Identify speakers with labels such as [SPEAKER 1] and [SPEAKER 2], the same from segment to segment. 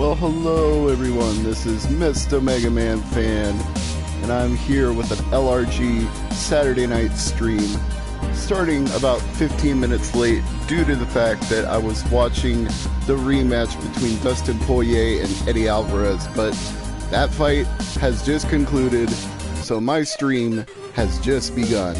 [SPEAKER 1] Well, hello everyone, this is Mr. MegaManFan, and I'm here with an LRG Saturday night stream, starting about 15 minutes late due to the fact that I was watching the rematch between Dustin Poirier and Eddie Alvarez, but that fight has just concluded, so my stream has just begun.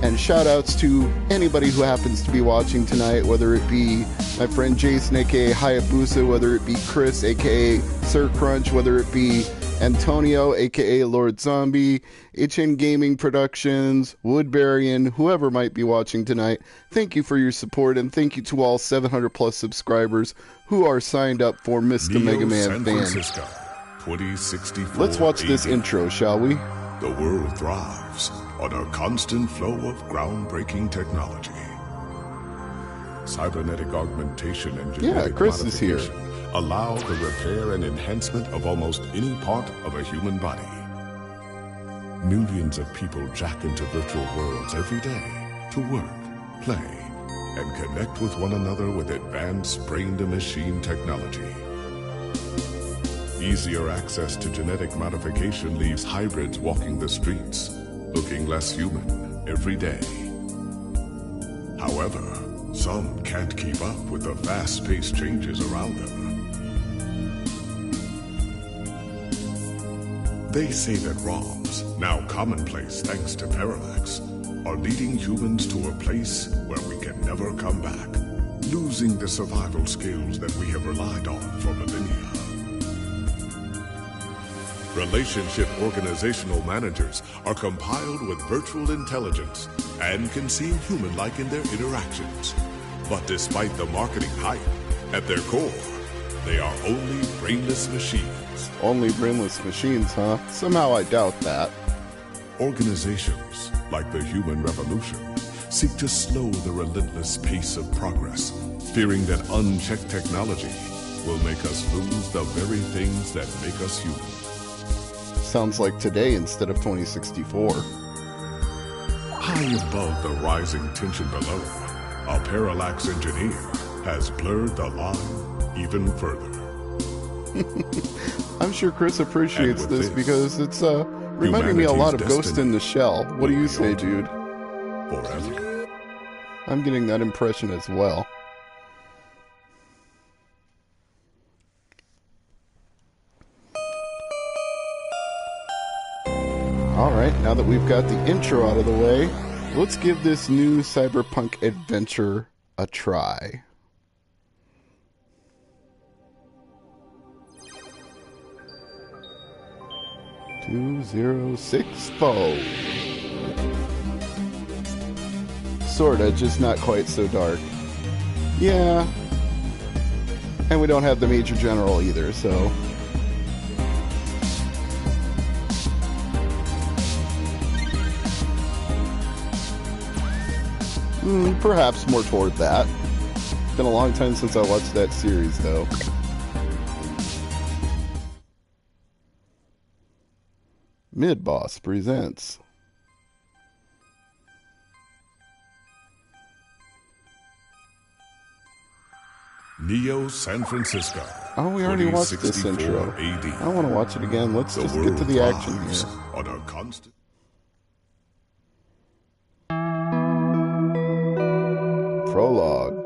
[SPEAKER 1] And shout outs to anybody who happens to be watching tonight, whether it be my friend Jason aka Hayabusa, whether it be Chris aka Sir Crunch, whether it be Antonio aka Lord Zombie, HN Gaming Productions, Woodbury, whoever might be watching tonight. Thank you for your support, and thank you to all 700 plus subscribers who are signed up for Mr. MegaManFan.
[SPEAKER 2] 2064
[SPEAKER 1] Let's watch this intro, shall we?
[SPEAKER 2] The world thrives on a constant flow of groundbreaking technology. Cybernetic augmentation and genetic
[SPEAKER 1] Chris is here.
[SPEAKER 2] allow the repair and enhancement of almost any part of a human body. Millions of people jack into virtual worlds every day to work, play, and connect with one another with advanced brain-to-machine technology. Easier access to genetic modification leaves hybrids walking the streets, looking less human every day. However, some can't keep up with the fast-paced changes around them. They say that ROMs, now commonplace thanks to Parallax, are leading humans to a place where we can never come back, losing the survival skills that we have relied on for millennia. Relationship organizational managers are compiled with virtual intelligence and can seem human-like in their interactions. But despite the marketing hype, at their core, they are only brainless machines.
[SPEAKER 1] Only brainless machines, huh? Somehow I doubt that.
[SPEAKER 2] Organizations, like the Human Revolution, seek to slow the relentless pace of progress, fearing that unchecked technology will make us lose the very things that make us human.
[SPEAKER 1] Sounds like today instead of 2064.
[SPEAKER 2] High above the rising tension below, a Parallax engineer has blurred the line even further.
[SPEAKER 1] I'm sure Chris appreciates this because it's reminding me a lot of Ghost in the Shell. What do you say, dude?
[SPEAKER 2] Forever.
[SPEAKER 1] I'm getting that impression as well. Alright, now that we've got the intro out of the way, let's give this new cyberpunk adventure a try. $2064. Sorta, just not quite so dark. Yeah. And we don't have the Major General either, so... perhaps more toward that. Been a long time since I watched that series, though. Mid-Boss presents
[SPEAKER 2] Neo San Francisco.
[SPEAKER 1] Oh, we already watched this intro.
[SPEAKER 2] AD.
[SPEAKER 1] I want to watch it again. Let's just get to the action here.
[SPEAKER 2] On a constant...
[SPEAKER 1] Prologue.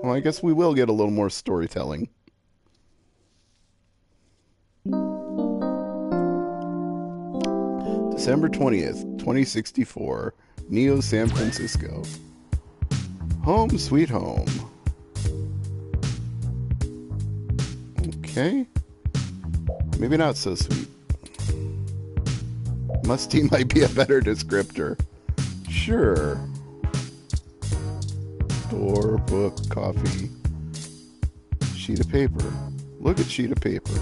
[SPEAKER 1] Well, I guess we will get a little more storytelling. December 20th, 2064. Neo San Francisco. Home sweet home. Okay. Maybe not so sweet. Musty might be a better descriptor. Sure. Door, book, coffee, sheet of paper. Look at sheet of paper.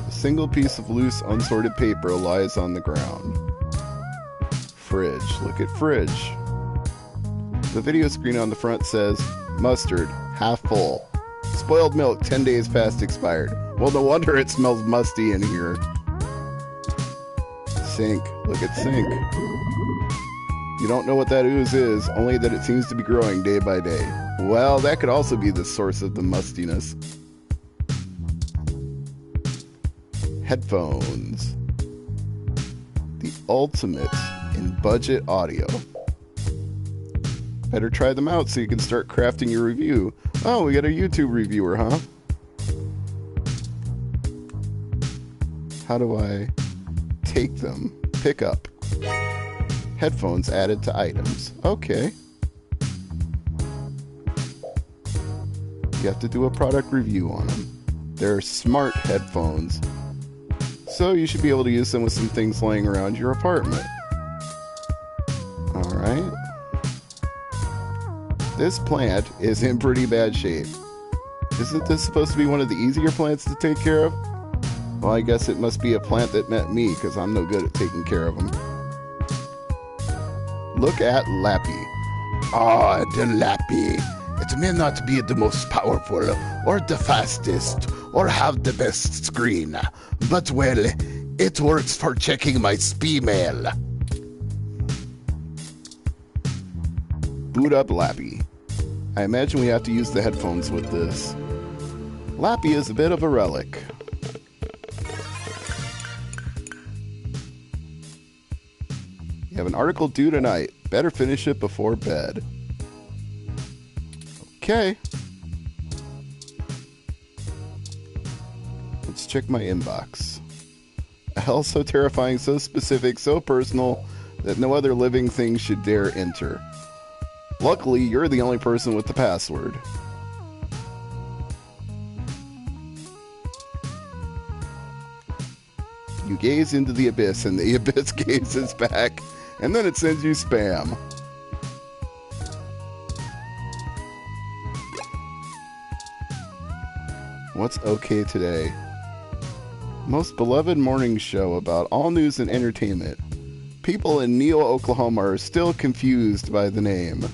[SPEAKER 1] A single piece of loose, unsorted paper lies on the ground. Fridge. Look at fridge. The video screen on the front says, mustard, half full. Spoiled milk, 10 days past expired. Well, no wonder it smells musty in here. Sink. Look at sink. You don't know what that ooze is, only that it seems to be growing day by day. Well, that could also be the source of the mustiness. Headphones. The ultimate in budget audio. Better try them out so you can start crafting your review. Oh, we got a YouTube reviewer, huh? How do I take them? Pick up. Headphones added to items. Okay. You have to do a product review on them. They're smart headphones, so you should be able to use them with some things laying around your apartment. Alright. This plant is in pretty bad shape. Isn't this supposed to be one of the easier plants to take care of? Well, I guess it must be a plant that met me, because I'm no good at taking care of them. Look at Lappy.
[SPEAKER 3] Ah, the Lappy. It may not be the most powerful, or the fastest, or have the best screen, but well, it works for checking my spee mail.
[SPEAKER 1] Boot up Lappy. I imagine we have to use the headphones with this. Lappy is a bit of a relic. You have an article due tonight. Better finish it before bed. Okay. Let's check my inbox. A hell so terrifying, so specific, so personal that no other living thing should dare enter. Luckily, you're the only person with the password. You gaze into the abyss, and the abyss gazes back, and then it sends you spam. What's okay today? Most beloved morning show about all news and entertainment. People in Neal, Oklahoma are still confused by the name.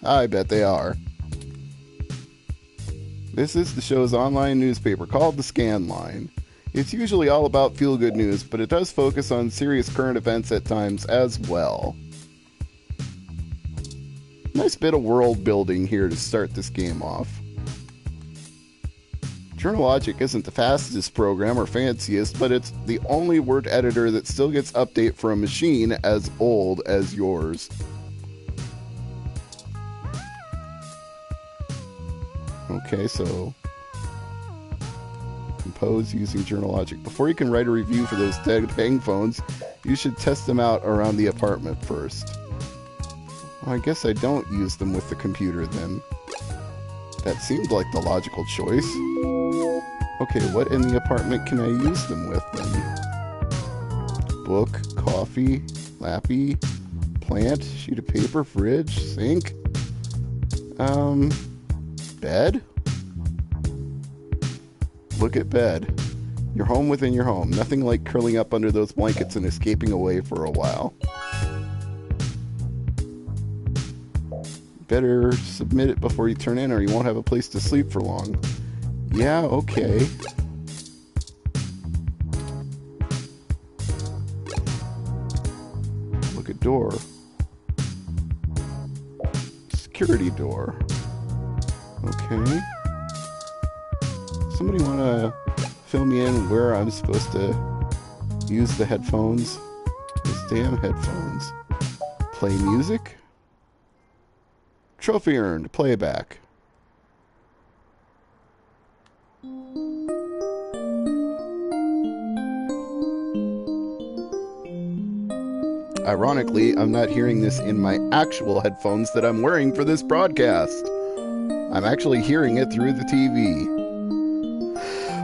[SPEAKER 1] I bet they are. This is the show's online newspaper called The Scan Line. It's usually all about feel-good news, but it does focus on serious current events at times as well. Nice bit of world building here to start this game off. Journalogic isn't the fastest program or fanciest, but it's the only word editor that still gets update for a machine as old as yours. Okay, so compose using Journalogic. Before you can write a review for those dead hang phones, you should test them out around the apartment first. Well, I guess I don't use them with the computer then. That seemed like the logical choice. Okay, what in the apartment can I use them with then? Book, coffee, Lappy, plant, sheet of paper, fridge, sink. Bed? Look at bed. You're home within your home. Nothing like curling up under those blankets and escaping away for a while. Better submit it before you turn in or you won't have a place to sleep for long. Yeah, okay. Look at door. Security door. Okay. Somebody want to fill me in where I'm supposed to use the headphones? Those damn headphones. Play music? Trophy earned. Playback. Ironically, I'm not hearing this in my actual headphones that I'm wearing for this broadcast. I'm actually hearing it through the TV.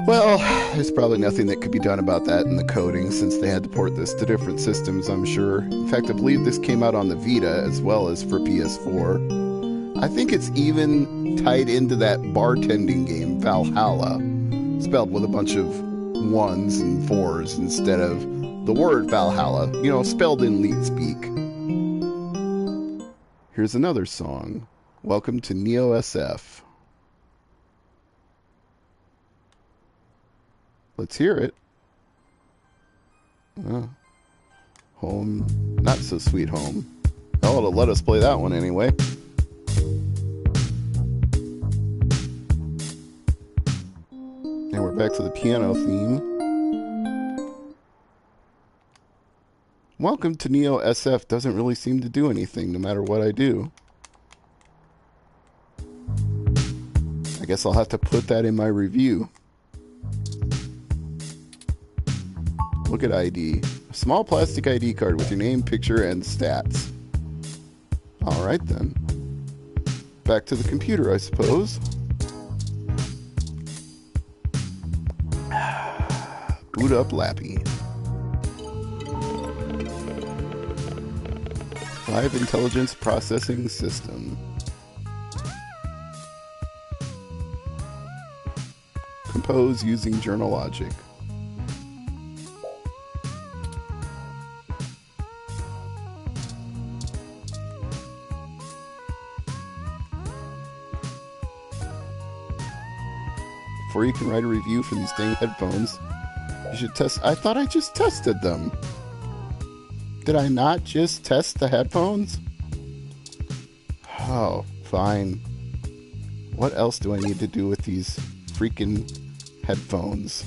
[SPEAKER 1] Well, there's probably nothing that could be done about that in the coding since they had to port this to different systems, I'm sure. In fact, I believe this came out on the Vita as well as for PS4. I think it's even tied into that bartending game, Valhalla, spelled with a bunch of 1s and 4s instead of the word Valhalla, you know, spelled in leet speak. Here's another song. Welcome to Neo SF. Let's hear it. Home, not so sweet home. Oh, it'll let us play that one anyway. And we're back to the piano theme. Welcome to Neo SF doesn't really seem to do anything no matter what I do. I guess I'll have to put that in my review. Look at ID. A small plastic ID card with your name, picture, and stats. Alright then. Back to the computer, I suppose. Boot up Lappy. Live Intelligence Processing System. Compose using journal logic. Before you can write a review for these dang headphones, you should test. I thought I just tested them. Did I not just test the headphones? Oh, fine. What else do I need to do with these freaking headphones?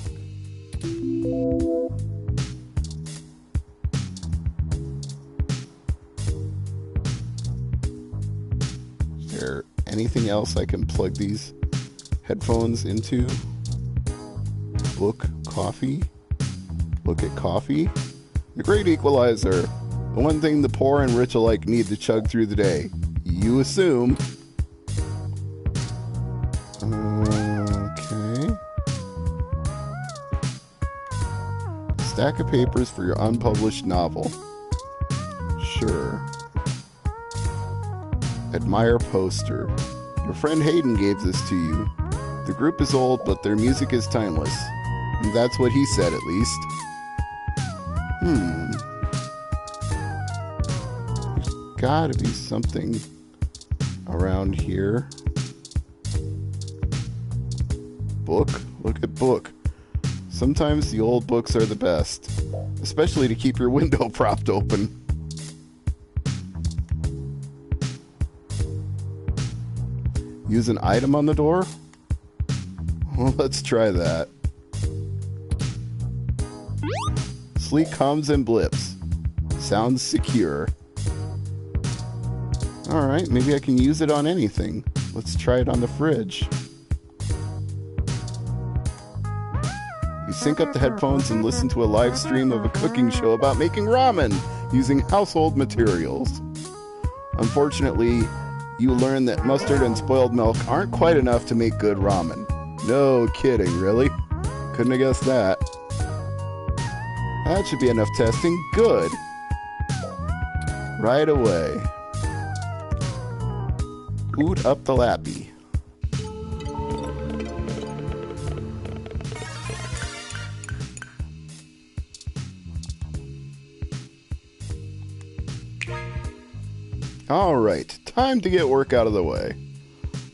[SPEAKER 1] Is there anything else I can plug these headphones into? Book, coffee. Look at coffee. The great equalizer. The one thing the poor and rich alike need to chug through the day. You assume. Okay. Stack of papers for your unpublished novel. Sure. Admire poster. Your friend Hayden gave this to you. The group is old, but their music is timeless. That's what he said, at least. There's gotta be something around here. Book? Look at book. Sometimes the old books are the best, especially to keep your window propped open. Use an item on the door? Well, let's try that. Sleek hums and blips. Sounds secure. Alright, maybe I can use it on anything. Let's try it on the fridge. You sync up the headphones and listen to a live stream of a cooking show about making ramen using household materials. Unfortunately, you learn that mustard and spoiled milk aren't quite enough to make good ramen. No kidding, really? Couldn't have guessed that. That should be enough testing. Good. Right away. Boot up the Lappy. Alright, time to get work out of the way.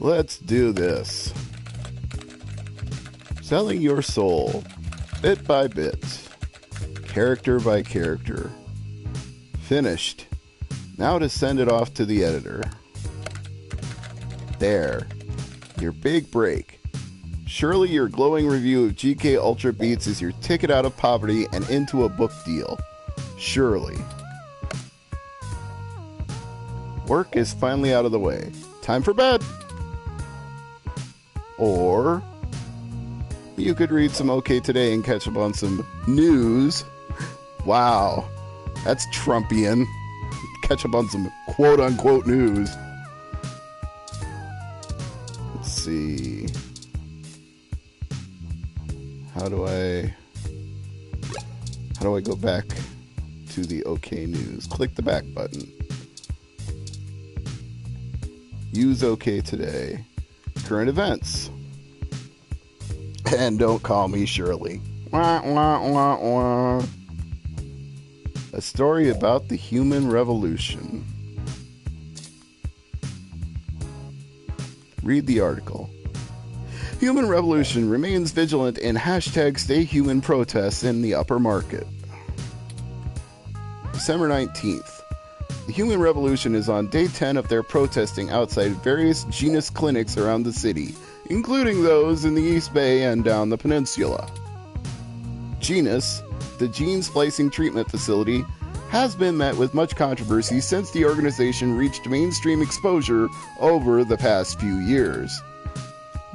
[SPEAKER 1] Let's do this. Selling your soul, bit by bit, character by character. Finished. Now to send it off to the editor. There. Your big break. Surely your glowing review of GK Ultra Beats is your ticket out of poverty and into a book deal. Surely. Work is finally out of the way. Time for bed. Or you could read some OK Today and catch up on some news. Wow, that's Trumpian. Catch up on some quote-unquote news. Let's see. How do I go back to the OK News? Click the back button. Use OK Today. Current events. And don't call me Shirley. Wah, wah, wah, wah. A story about the human revolution. Read the article. Human Revolution remains vigilant in #StayHuman protests in the upper market. December 19th. The Human Revolution is on day 10 of their protesting outside various Genus clinics around the city, including those in the East Bay and down the peninsula. Genus, the gene splicing treatment facility, has been met with much controversy since the organization reached mainstream exposure over the past few years.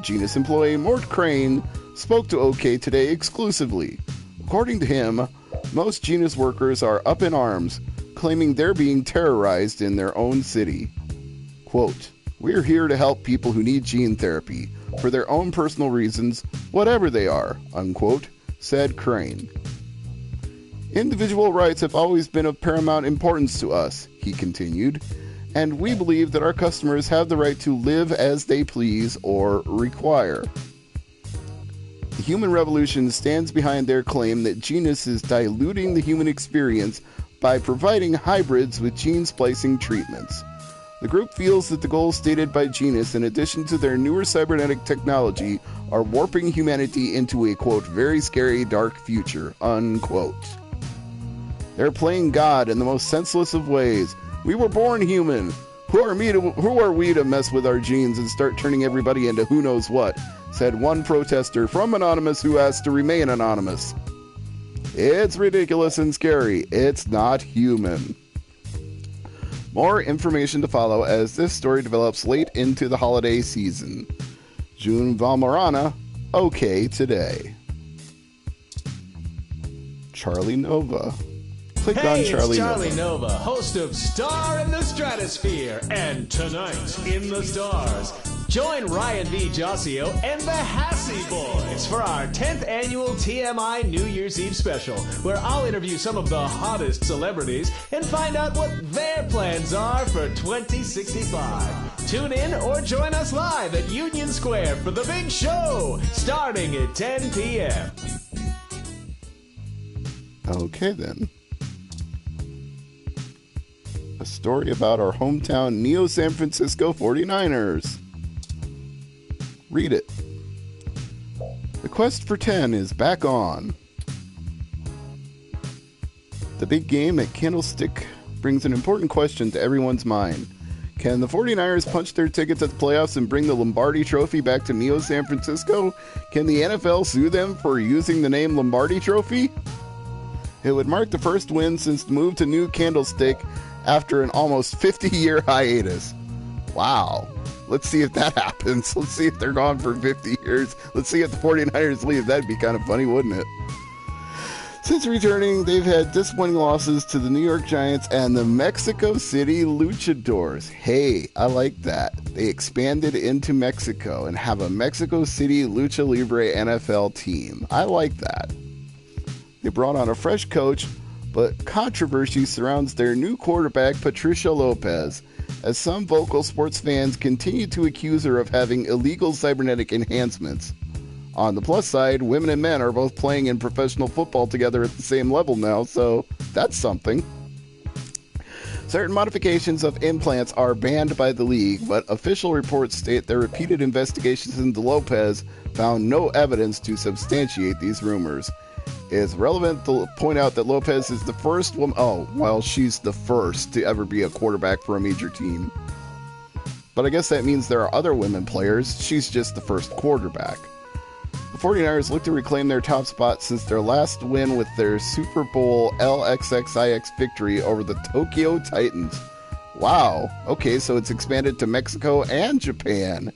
[SPEAKER 1] Genus employee Mort Crane spoke to OK Today exclusively. According to him, most Genus workers are up in arms, claiming they're being terrorized in their own city. Quote, "We're here to help people who need gene therapy for their own personal reasons, whatever they are," unquote, said Crane. "Individual rights have always been of paramount importance to us," he continued, "and we believe that our customers have the right to live as they please or require." The Human Revolution stands behind their claim that Genus is diluting the human experience by providing hybrids with gene splicing treatments. The group feels that the goals stated by Genus, in addition to their newer cybernetic technology, are warping humanity into a, quote, "very scary dark future," unquote. "They're playing God in the most senseless of ways. We were born human. Who are we to mess with our genes and start turning everybody into who knows what?" said one protester from Anonymous who asked to remain anonymous. "It's ridiculous and scary. It's not human." More information to follow as this story develops late into the holiday season. June Valmarana, OK Today. Charlie Nova. Click on Charlie
[SPEAKER 4] Nova, host of Star in the Stratosphere and Tonight in the Stars. Join Ryan V. Josio and the Hassy Boys for our 10th annual TMI New Year's Eve special, where I'll interview some of the hottest celebrities and find out what their plans are for 2065. Tune in or join us live at Union Square for the big show, starting at 10 p.m.
[SPEAKER 1] Okay, then. A story about our hometown Neo-San Francisco 49ers. Read it. The quest for 10 is back on. The big game at Candlestick brings an important question to everyone's mind. Can the 49ers punch their tickets at the playoffs and bring the Lombardi Trophy back to Neo-San Francisco? Can the NFL sue them for using the name Lombardi Trophy? It would mark the first win since the move to New Candlestick after an almost 50-year hiatus. Wow. Let's see if that happens. Let's see if they're gone for 50 years. Let's see if the 49ers leave. That'd be kind of funny, wouldn't it? Since returning, they've had disappointing losses to the New York Giants and the Mexico City Luchadors. Hey, I like that. They expanded into Mexico and have a Mexico City Lucha Libre NFL team. I like that. They brought on a fresh coach, but controversy surrounds their new quarterback, Patricia Lopez, as some vocal sports fans continue to accuse her of having illegal cybernetic enhancements. On the plus side, women and men are both playing in professional football together at the same level now, so that's something. Certain modifications of implants are banned by the league, but official reports state that repeated investigations into Lopez found no evidence to substantiate these rumors. It's relevant to point out that Lopez is the first woman, she's the first to ever be a quarterback for a major team. But I guess that means there are other women players. She's just the first quarterback. The 49ers look to reclaim their top spot since their last win with their Super Bowl LXXIX victory over the Tokyo Titans. Wow. Okay, so it's expanded to Mexico and Japan.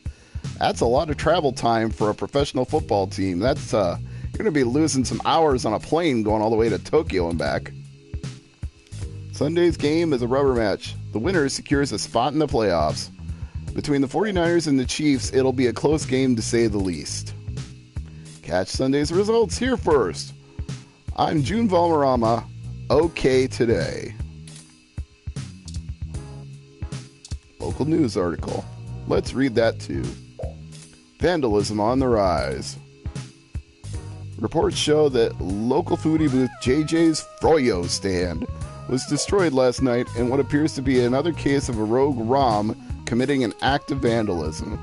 [SPEAKER 1] That's a lot of travel time for a professional football team. That's, you're going to be losing some hours on a plane going all the way to Tokyo and back. Sunday's game is a rubber match. The winner secures a spot in the playoffs. Between the 49ers and the Chiefs, it'll be a close game to say the least. Catch Sunday's results here first. I'm June Valmarama, OK Today. Local news article. Let's read that too. Vandalism on the rise. Reports show that local foodie booth JJ's Froyo stand was destroyed last night in what appears to be another case of a rogue Rom committing an act of vandalism.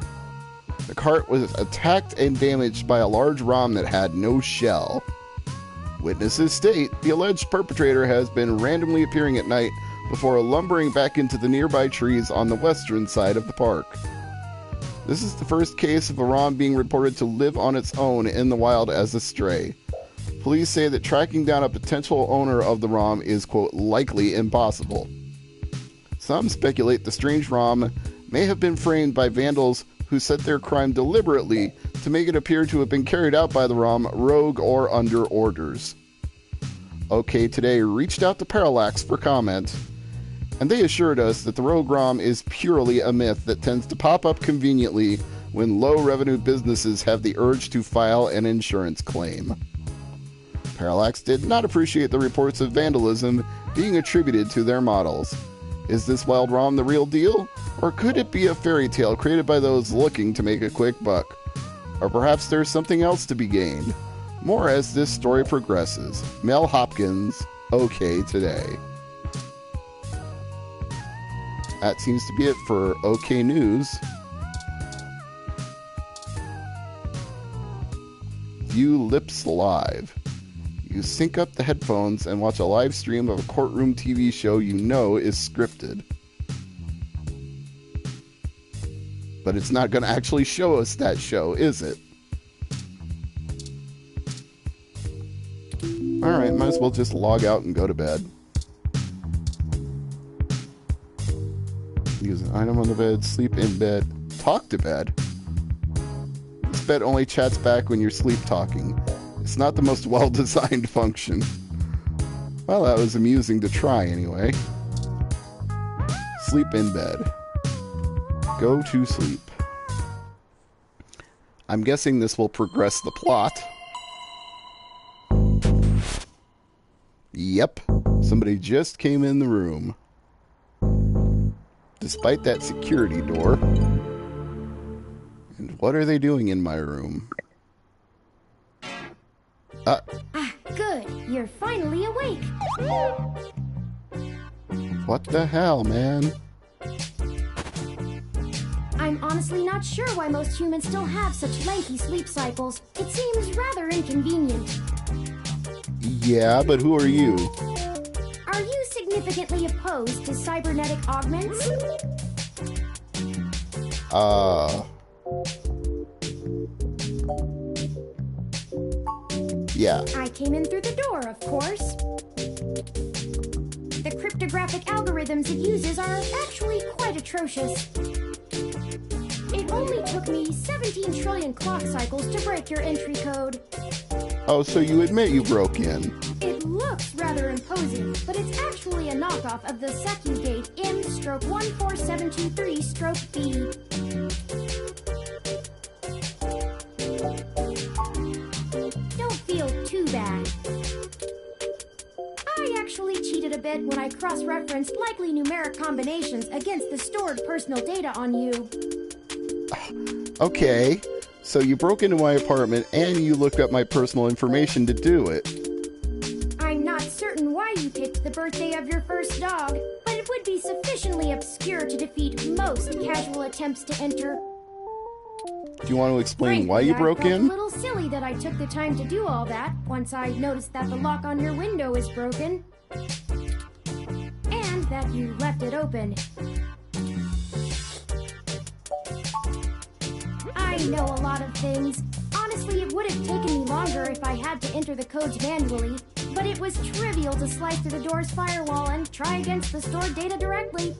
[SPEAKER 1] The cart was attacked and damaged by a large Rom that had no shell. Witnesses state the alleged perpetrator has been randomly appearing at night before lumbering back into the nearby trees on the western side of the park. This is the first case of a Rom being reported to live on its own in the wild as a stray. Police say that tracking down a potential owner of the ROM is, quote, likely impossible. Some speculate the strange ROM may have been framed by vandals who set their crime deliberately to make it appear to have been carried out by the ROM rogue or under orders. OK Today reached out to Parallax for comment, and they assured us that the rogue ROM is purely a myth that tends to pop up conveniently when low-revenue businesses have the urge to file an insurance claim. Parallax did not appreciate the reports of vandalism being attributed to their models. Is this wild ROM the real deal? Or could it be a fairy tale created by those looking to make a quick buck? Or perhaps there's something else to be gained? More as this story progresses. Mel Hopkins, OK Today. That seems to be it for OK News. View Lips Live. You sync up the headphones and watch a live stream of a courtroom TV show you know is scripted. But it's not going to actually show us that show, is it? Alright, might as well just log out and go to bed. Use an item on the bed, sleep in bed, talk to bed. This bed only chats back when you're sleep talking. It's not the most well-designed function. Well, that was amusing to try anyway. Sleep in bed. Go to sleep. I'm guessing this will progress the plot. Yep, somebody just came in the room. Despite that security door. And what are they doing in my room?
[SPEAKER 5] Good. You're finally awake.
[SPEAKER 1] What the hell, man?
[SPEAKER 5] I'm honestly not sure why most humans still have such lengthy sleep cycles. It seems rather inconvenient.
[SPEAKER 1] Yeah, but who are you?
[SPEAKER 5] Are you significantly opposed to cybernetic augments?
[SPEAKER 1] Yeah.
[SPEAKER 5] I came in through the door, of course. The cryptographic algorithms it uses are actually quite atrocious. It only took me 17 trillion clock cycles to break your entry code.
[SPEAKER 1] Oh, so you admit you broke in.
[SPEAKER 5] It looks rather imposing, but it's actually a knockoff of the Secugate M/14723-B. Don't feel too bad. I actually cheated a bit when I cross-referenced likely numeric combinations against the stored personal data on you.
[SPEAKER 1] Okay, so you broke into my apartment and you looked up my personal information to do it.
[SPEAKER 5] I'm not certain why you picked the birthday of your first dog, but it would be sufficiently obscure to defeat most casual attempts to enter.
[SPEAKER 1] Do you want to explain
[SPEAKER 5] Frankly,
[SPEAKER 1] why you
[SPEAKER 5] I
[SPEAKER 1] broke
[SPEAKER 5] felt
[SPEAKER 1] in?
[SPEAKER 5] a little silly that I took the time to do all that once I noticed that the lock on your window is broken. And that you left it open. I know a lot of things. Honestly, it would have taken me longer if I had to enter the codes manually, but it was trivial to slice through the door's firewall and try against the stored data directly.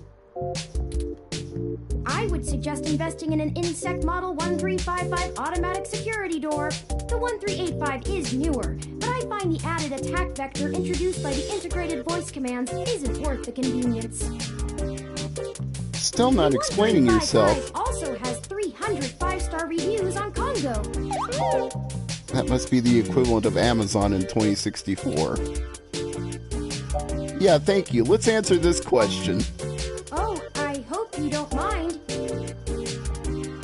[SPEAKER 5] I would suggest investing in an Insect Model 1355 automatic security door. The 1385 is newer, but I find the added attack vector introduced by the integrated voice commands isn't worth the convenience.
[SPEAKER 1] Still not explaining
[SPEAKER 5] The
[SPEAKER 1] yourself.
[SPEAKER 5] 1355 also has 300 5-star reviews on Congo.
[SPEAKER 1] That must be the equivalent of Amazon in 2064. Yeah, thank you. Let's answer this question.
[SPEAKER 5] Oh, I hope you don't mind.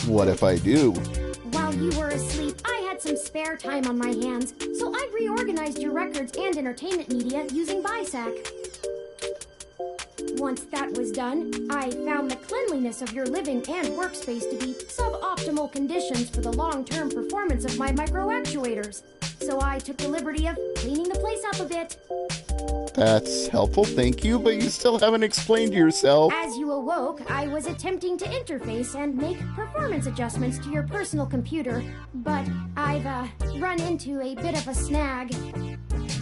[SPEAKER 1] What if I do?
[SPEAKER 5] While you were asleep, I had some spare time on my hands, so I reorganized your records and entertainment media using BISAC. Once that was done, I found the cleanliness of your living and workspace to be suboptimal conditions for the long-term performance of my microactuators. so I took the liberty of cleaning the place up a bit.
[SPEAKER 1] That's helpful, thank you, but you still haven't explained yourself.
[SPEAKER 5] As you awoke, I was attempting to interface and make performance adjustments to your personal computer, but I've run into a bit of a snag.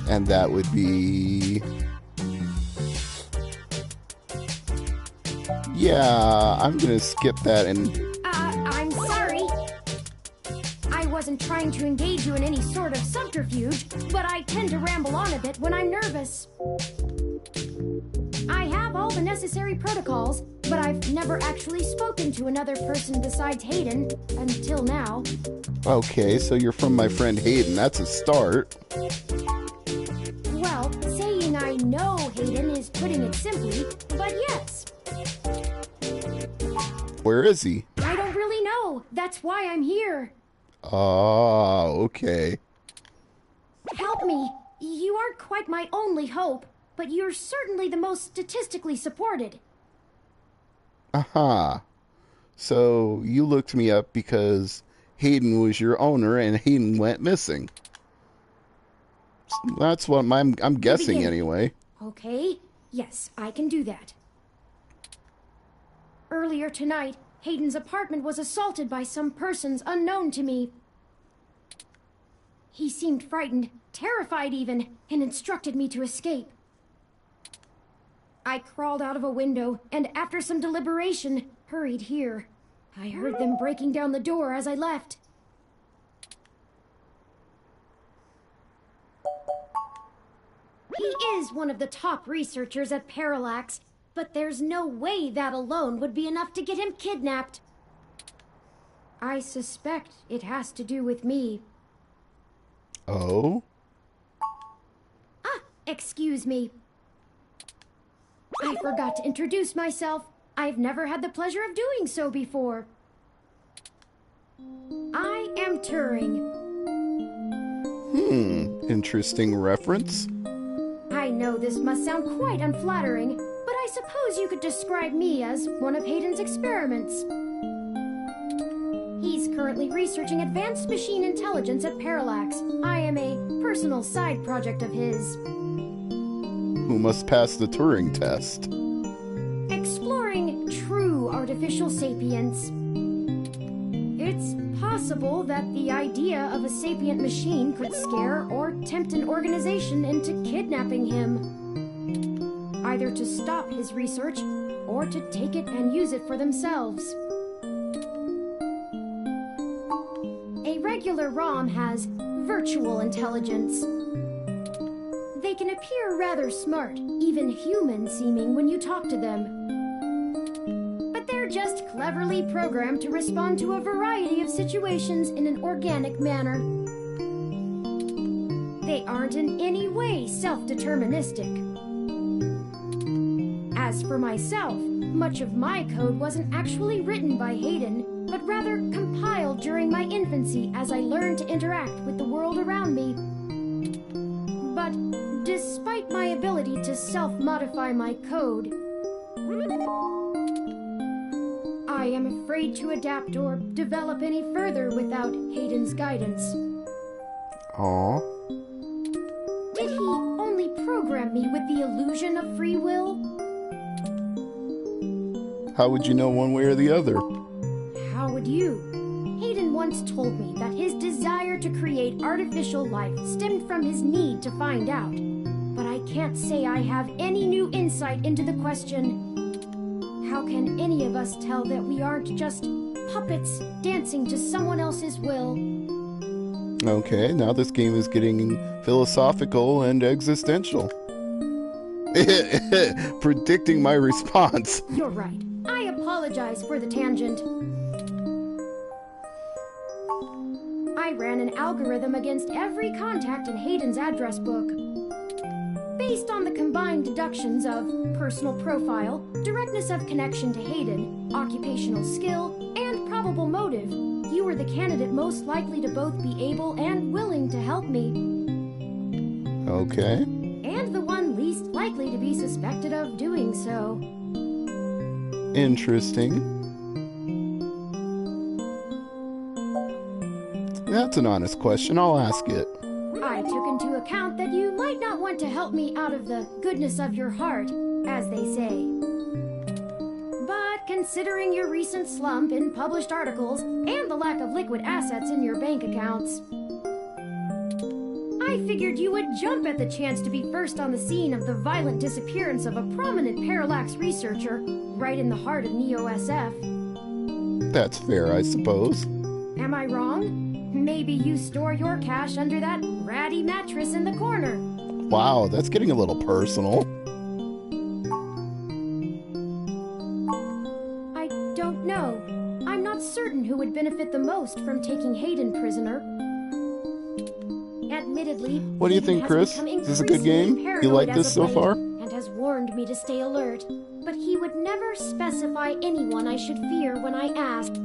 [SPEAKER 1] And that would be... Yeah, I'm gonna skip that and...
[SPEAKER 5] I'm sorry. I wasn't trying to engage you in any sort of subterfuge, but I tend to ramble on a bit when I'm nervous. I have all the necessary protocols, but I've never actually spoken to another person besides Hayden until now.
[SPEAKER 1] Okay, so you're from my friend Hayden. That's a start.
[SPEAKER 5] Well, saying I know Hayden is putting it simply, but yes.
[SPEAKER 1] Where is he?
[SPEAKER 5] I don't really know. That's why I'm here.
[SPEAKER 1] Ah, okay.
[SPEAKER 5] Help me. You aren't quite my only hope, but you're certainly the most statistically supported.
[SPEAKER 1] Aha. So you looked me up because Hayden was your owner and Hayden went missing. That's what I'm guessing anyway.
[SPEAKER 5] Okay. Yes, I can do that. Earlier tonight, Hayden's apartment was assaulted by some persons unknown to me. He seemed frightened, terrified even, and instructed me to escape. I crawled out of a window, and after some deliberation, hurried here. I heard them breaking down the door as I left. He is one of the top researchers at Parallax, but there's no way that alone would be enough to get him kidnapped. I suspect it has to do with me.
[SPEAKER 1] Oh?
[SPEAKER 5] Excuse me. I forgot to introduce myself. I've never had the pleasure of doing so before. I am Turing.
[SPEAKER 1] Interesting reference.
[SPEAKER 5] I know this must sound quite unflattering, but I suppose you could describe me as one of Hayden's experiments. He's currently researching advanced machine intelligence at Parallax. I am a personal side project of his.
[SPEAKER 1] Who must pass the Turing test?
[SPEAKER 5] Exploring true artificial sapience. It's possible that the idea of a sapient machine could scare or tempt an organization into kidnapping him. Either to stop his research, or to take it and use it for themselves. A regular ROM has virtual intelligence. They can appear rather smart, even human-seeming when you talk to them. But they're just cleverly programmed to respond to a variety of situations in an organic manner. They aren't in any way self-deterministic. As for myself, much of my code wasn't actually written by Hayden, but rather compiled during my infancy as I learned to interact with the world around me. But despite my ability to self-modify my code, I am afraid to adapt or develop any further without Hayden's guidance.
[SPEAKER 1] Aw.
[SPEAKER 5] Did he only program me with the illusion of free will?
[SPEAKER 1] How would you know one way or the other?
[SPEAKER 5] How would you? Hayden once told me that his desire to create artificial life stemmed from his need to find out. But I can't say I have any new insight into the question. How can any of us tell that we aren't just puppets dancing to someone else's will?
[SPEAKER 1] Okay, now this game is getting philosophical and existential. Predicting my response.
[SPEAKER 5] You're right. I apologize for the tangent. I ran an algorithm against every contact in Hayden's address book. Based on the combined deductions of personal profile, directness of connection to Hayden, occupational skill, and probable motive, you were the candidate most likely to both be able and willing to help me.
[SPEAKER 1] Okay.
[SPEAKER 5] And the one least likely to be suspected of doing so.
[SPEAKER 1] Interesting. That's an honest question. I'll ask it.
[SPEAKER 5] took into account that you might not want to help me out of the goodness of your heart, as they say. But considering your recent slump in published articles and the lack of liquid assets in your bank accounts, I figured you would jump at the chance to be first on the scene of the violent disappearance of a prominent parallax researcher right in the heart of Neo-SF.
[SPEAKER 1] That's fair, I suppose.
[SPEAKER 5] Am I wrong? Maybe you store your cash under that ratty mattress in the corner.
[SPEAKER 1] Wow, that's getting a little personal.
[SPEAKER 5] I don't know. I'm not certain who would benefit the most from taking Hayden prisoner. Admittedly,
[SPEAKER 1] What do you think, Chris? Is this a good game? You like this so far?
[SPEAKER 5] And has warned me to stay alert. But he would never specify anyone I should fear when I asked.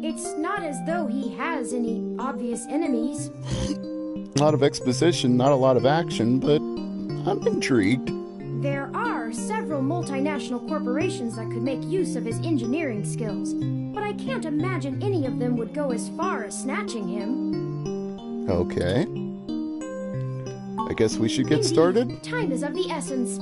[SPEAKER 5] It's not as though he has any obvious enemies.
[SPEAKER 1] A lot of exposition, not a lot of action, but I'm intrigued.
[SPEAKER 5] There are several multinational corporations that could make use of his engineering skills, but I can't imagine any of them would go as far as snatching him.
[SPEAKER 1] Okay. I guess we should get
[SPEAKER 5] Indeed,
[SPEAKER 1] started?
[SPEAKER 5] Time is of the essence.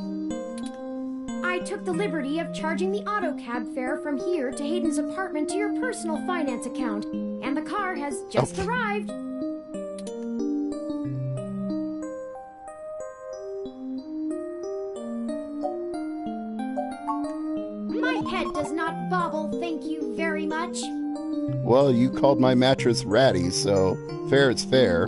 [SPEAKER 5] I took the liberty of charging the auto cab fare from here to Hayden's apartment to your personal finance account, and the car has just arrived. My head does not bobble, thank you very much.
[SPEAKER 1] Well, you called my mattress ratty, so fair it's fair.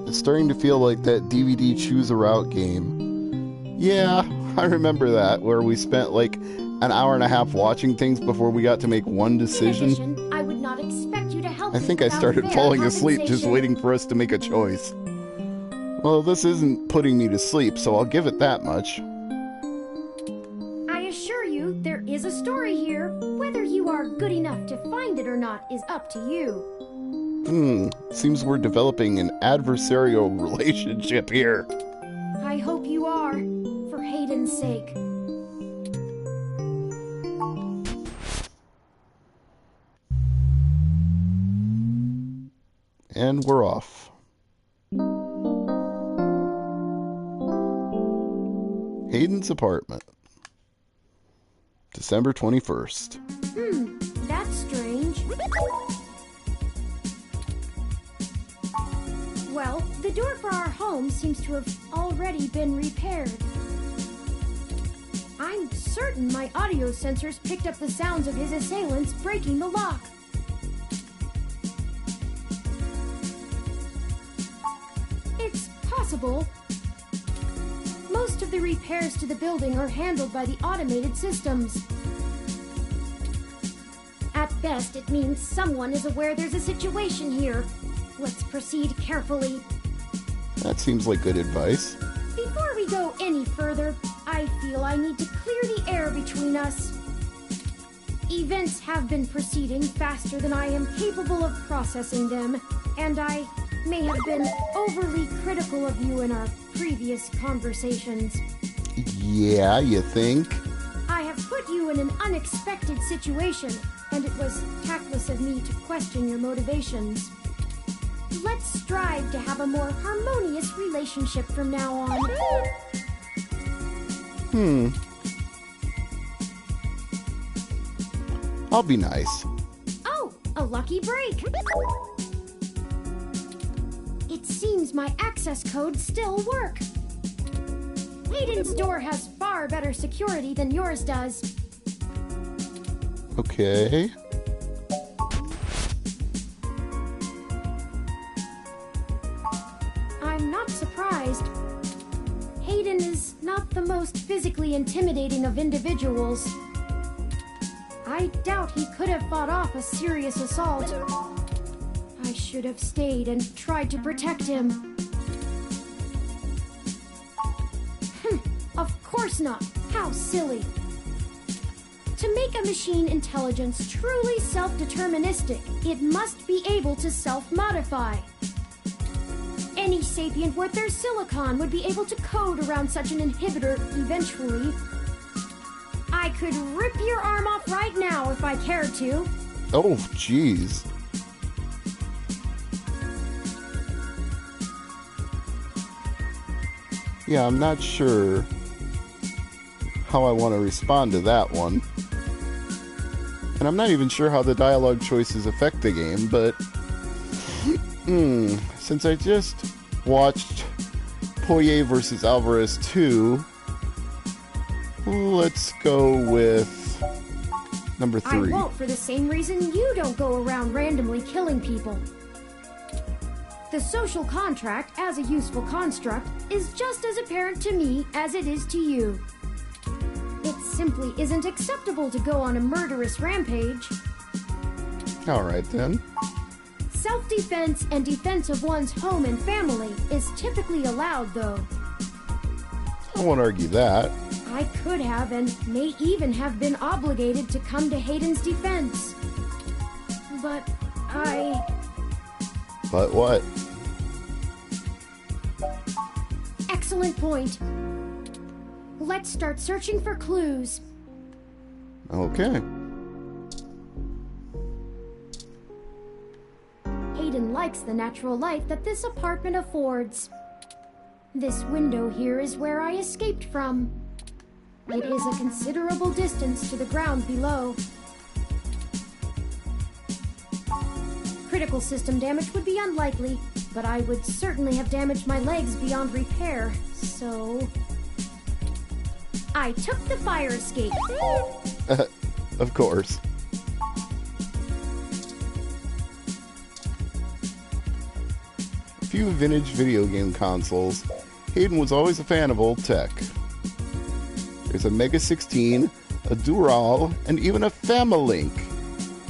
[SPEAKER 1] It's starting to feel like that DVD Choose a Route game. Yeah, I remember that, where we spent like an hour and a half watching things before we got to make one decision.
[SPEAKER 5] In addition, I would not expect you to help
[SPEAKER 1] I
[SPEAKER 5] me
[SPEAKER 1] think I
[SPEAKER 5] without
[SPEAKER 1] started
[SPEAKER 5] fair
[SPEAKER 1] falling asleep just
[SPEAKER 5] compensation.
[SPEAKER 1] waiting for us to make a choice. Well, this isn't putting me to sleep, so I'll give it that much.
[SPEAKER 5] I assure you, there is a story here. Whether you are good enough to find it or not is up to you.
[SPEAKER 1] Seems we're developing an adversarial relationship here.
[SPEAKER 5] I hope you are, for Hayden's sake.
[SPEAKER 1] And we're off. Hayden's apartment. December 21st.
[SPEAKER 5] That's strange. Well, the door for our home seems to have already been repaired. I'm certain my audio sensors picked up the sounds of his assailants breaking the lock. It's possible. Most of the repairs to the building are handled by the automated systems. At best, it means someone is aware there's a situation here. Let's proceed carefully.
[SPEAKER 1] That seems like good advice.
[SPEAKER 5] Before we go any further, I feel I need to clear the air between us. Events have been proceeding faster than I am capable of processing them, and I may have been overly critical of you in our previous conversations.
[SPEAKER 1] Yeah, you think?
[SPEAKER 5] I have put you in an unexpected situation, and it was tactless of me to question your motivations. Let's strive to have a more harmonious relationship from now on.
[SPEAKER 1] I'll be nice.
[SPEAKER 5] Oh, a lucky break. It seems my access codes still work. Hayden's door has far better security than yours does.
[SPEAKER 1] Okay.
[SPEAKER 5] I'm not surprised. Hayden is not the most physically intimidating of individuals. I doubt he could have fought off a serious assault. I should have stayed and tried to protect him. Of course not. How silly. To make a machine intelligence truly self-deterministic, it must be able to self-modify. Any sapient worth their silicon would be able to code around such an inhibitor eventually. I could rip your arm off right now if I cared to.
[SPEAKER 1] Oh, jeez. Yeah, I'm not sure how I want to respond to that one. And I'm not even sure how the dialogue choices affect the game, but since I just watched Poirier vs. Alvarez 2, let's go with number 3.
[SPEAKER 5] I won't, for the same reason you don't go around randomly killing people. The social contract, as a useful construct, is just as apparent to me as it is to you. It simply isn't acceptable to go on a murderous rampage.
[SPEAKER 1] Alright then.
[SPEAKER 5] Self-defense and defense of one's home and family is typically allowed, though.
[SPEAKER 1] I won't argue that.
[SPEAKER 5] I could have and may even have been obligated to come to Hayden's defense. But
[SPEAKER 1] But what?
[SPEAKER 5] Excellent point. Let's start searching for clues.
[SPEAKER 1] Okay.
[SPEAKER 5] Hayden likes the natural light that this apartment affords. This window here is where I escaped from. It is a considerable distance to the ground below. Critical system damage would be unlikely, but I would certainly have damaged my legs beyond repair, so... I took the fire escape.
[SPEAKER 1] Of course. A few vintage video game consoles. Hayden was always a fan of old tech. There's a Mega 16, a Dural, and even a Familink.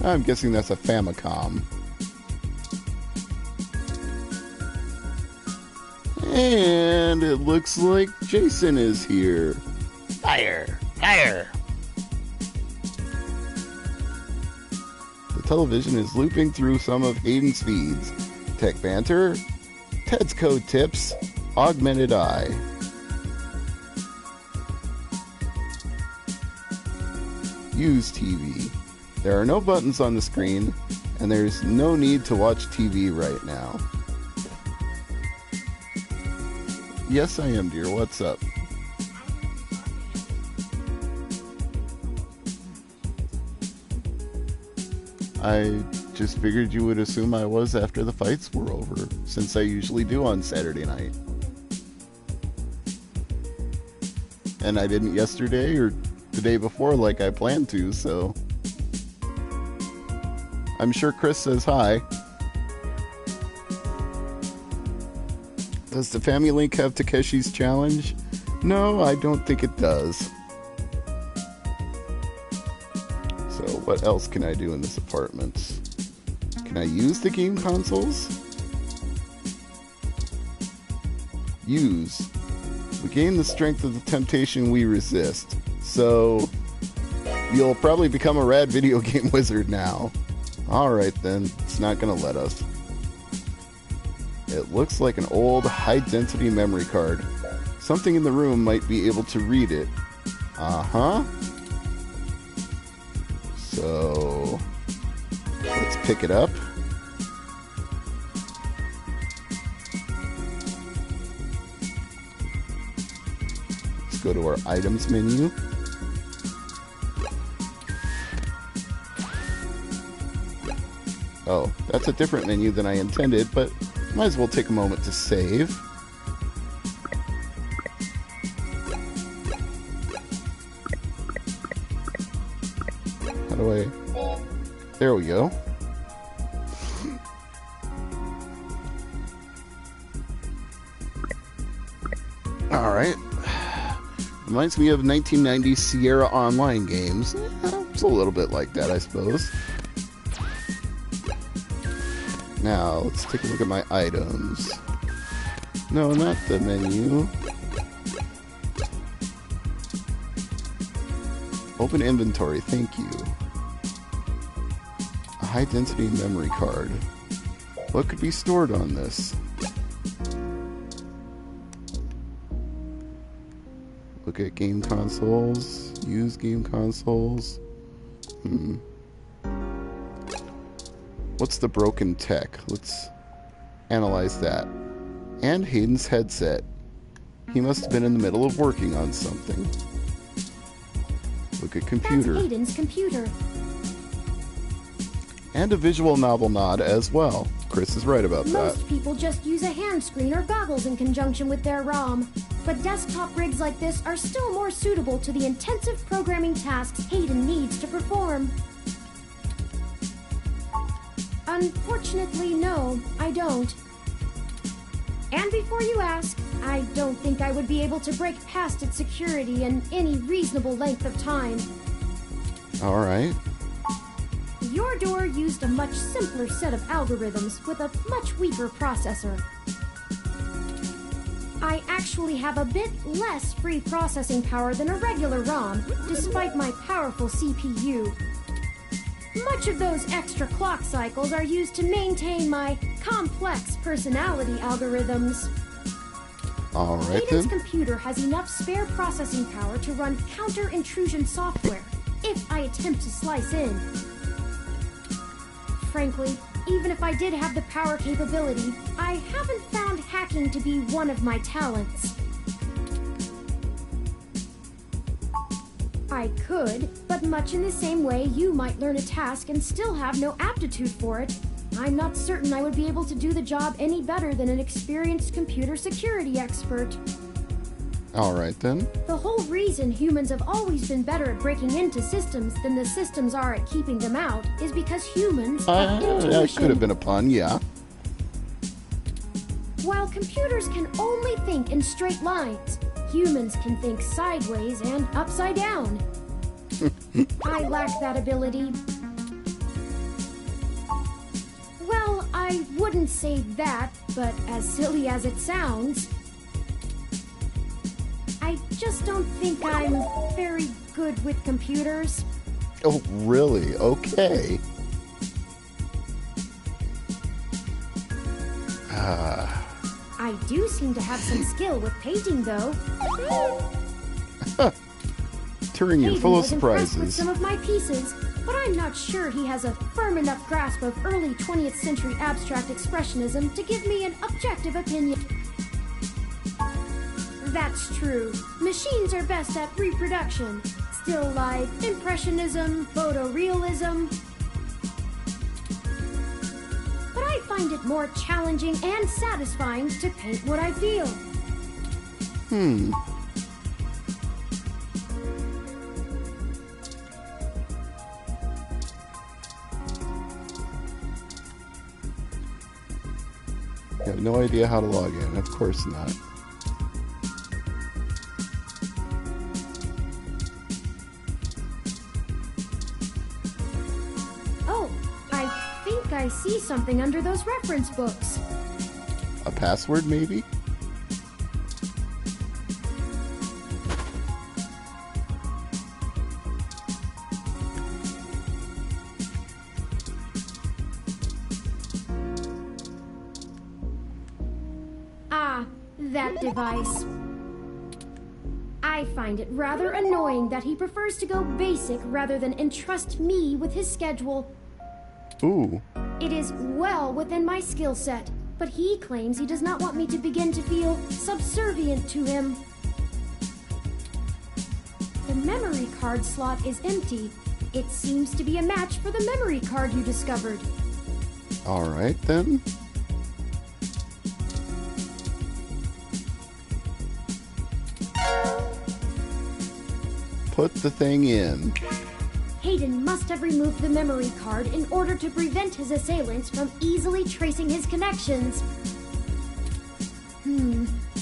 [SPEAKER 1] I'm guessing that's a Famicom. And it looks like Jason is here.
[SPEAKER 3] Fire! Fire!
[SPEAKER 1] The television is looping through some of Hayden's feeds. Tech Banter, Ted's Code Tips, Augmented Eye. Use TV. There are no buttons on the screen, and there's no need to watch TV right now. Yes, I am, dear. What's up? I just figured you would assume I was after the fights were over, since I usually do on Saturday night. And I didn't yesterday or the day before like I planned to, so... I'm sure Chris says hi. Does the Familink have Takeshi's challenge? No, I don't think it does. So what else can I do in this apartment? Can I use the game consoles? Use. We gain the strength of the temptation we resist. So you'll probably become a rad video game wizard now. Alright then, it's not gonna let us. It looks like an old high-density memory card. Something in the room might be able to read it. Uh-huh. So, let's pick it up. Let's go to our items menu. Oh, that's a different menu than I intended, but might as well take a moment to save. How do I... There we go. Alright. Reminds me of 1990s Sierra Online games. It's a little bit like that, I suppose. Now, let's take a look at my items. No, not the menu. Open inventory, thank you. A high-density memory card. What could be stored on this? Look at game consoles. Use game consoles. What's the broken tech? Let's analyze that. And Hayden's headset. He must have been in the middle of working on something. Look at computer.
[SPEAKER 5] That's Hayden's computer.
[SPEAKER 1] And a visual novel nod as well. Chris is right about that.
[SPEAKER 5] Most people just use a hand screen or goggles in conjunction with their ROM. But desktop rigs like this are still more suitable to the intensive programming tasks Hayden needs to perform. Unfortunately, no, I don't. And before you ask, I don't think I would be able to break past its security in any reasonable length of time.
[SPEAKER 1] Alright.
[SPEAKER 5] Your door used a much simpler set of algorithms with a much weaker processor. I actually have a bit less free processing power than a regular ROM, despite my powerful CPU. Much of those extra clock cycles are used to maintain my complex personality algorithms.
[SPEAKER 1] Alright
[SPEAKER 5] Hayden's
[SPEAKER 1] then.
[SPEAKER 5] computer has enough spare processing power to run counter-intrusion software, if I attempt to slice in. Frankly, even if I did have the power capability, I haven't found hacking to be one of my talents. I could, but much in the same way you might learn a task and still have no aptitude for it, I'm not certain I would be able to do the job any better than an experienced computer security expert.
[SPEAKER 1] Alright then.
[SPEAKER 5] The whole reason humans have always been better at breaking into systems than the systems are at keeping them out is because humans have
[SPEAKER 1] That
[SPEAKER 5] intuition.
[SPEAKER 1] could have been a pun, yeah.
[SPEAKER 5] While computers can only think in straight lines, humans can think sideways and upside down. I lack that ability. Well, I wouldn't say that, but as silly as it sounds, I just don't think I'm very good with computers.
[SPEAKER 1] Oh, really? Okay.
[SPEAKER 5] I do seem to have some skill with painting, though.
[SPEAKER 1] Turing, you're
[SPEAKER 5] Hayden
[SPEAKER 1] full of
[SPEAKER 5] was impressed with
[SPEAKER 1] surprises.
[SPEAKER 5] some of my pieces, but I'm not sure he has a firm enough grasp of early 20th century abstract expressionism to give me an objective opinion. That's true. Machines are best at reproduction. Still life, impressionism, photorealism. But I find it more challenging and satisfying to paint what I feel.
[SPEAKER 1] You have no idea how to log in. Of course not.
[SPEAKER 5] Oh, I think I see something under those reference books.
[SPEAKER 1] A password, maybe?
[SPEAKER 5] Ah, that device. I find it rather annoying that he prefers to go basic rather than entrust me with his schedule.
[SPEAKER 1] Ooh.
[SPEAKER 5] It is well within my skill set, but he claims he does not want me to begin to feel subservient to him. The memory card slot is empty. It seems to be a match for the memory card you discovered.
[SPEAKER 1] Alright then. Put the thing in.
[SPEAKER 5] Hayden must have removed the memory card in order to prevent his assailants from easily tracing his connections.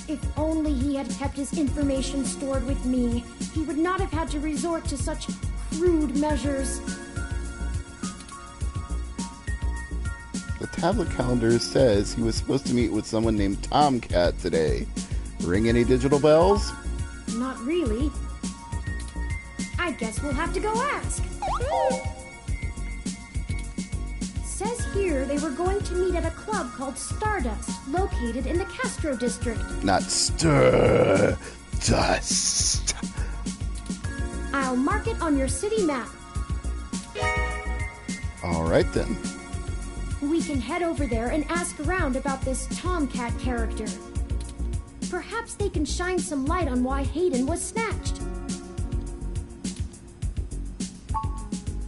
[SPEAKER 5] If only he had kept his information stored with me, he would not have had to resort to such crude measures.
[SPEAKER 1] The tablet calendar says he was supposed to meet with someone named Tomcat today. Ring any digital bells?
[SPEAKER 5] Not really. I guess we'll have to go ask. Says here they were going to meet at a club called Stardust, located in the Castro district.
[SPEAKER 1] Not stir dust.
[SPEAKER 5] I'll mark it on your city map.
[SPEAKER 1] Alright then.
[SPEAKER 5] We can head over there and ask around about this Tomcat character. Perhaps they can shine some light on why Hayden was snatched.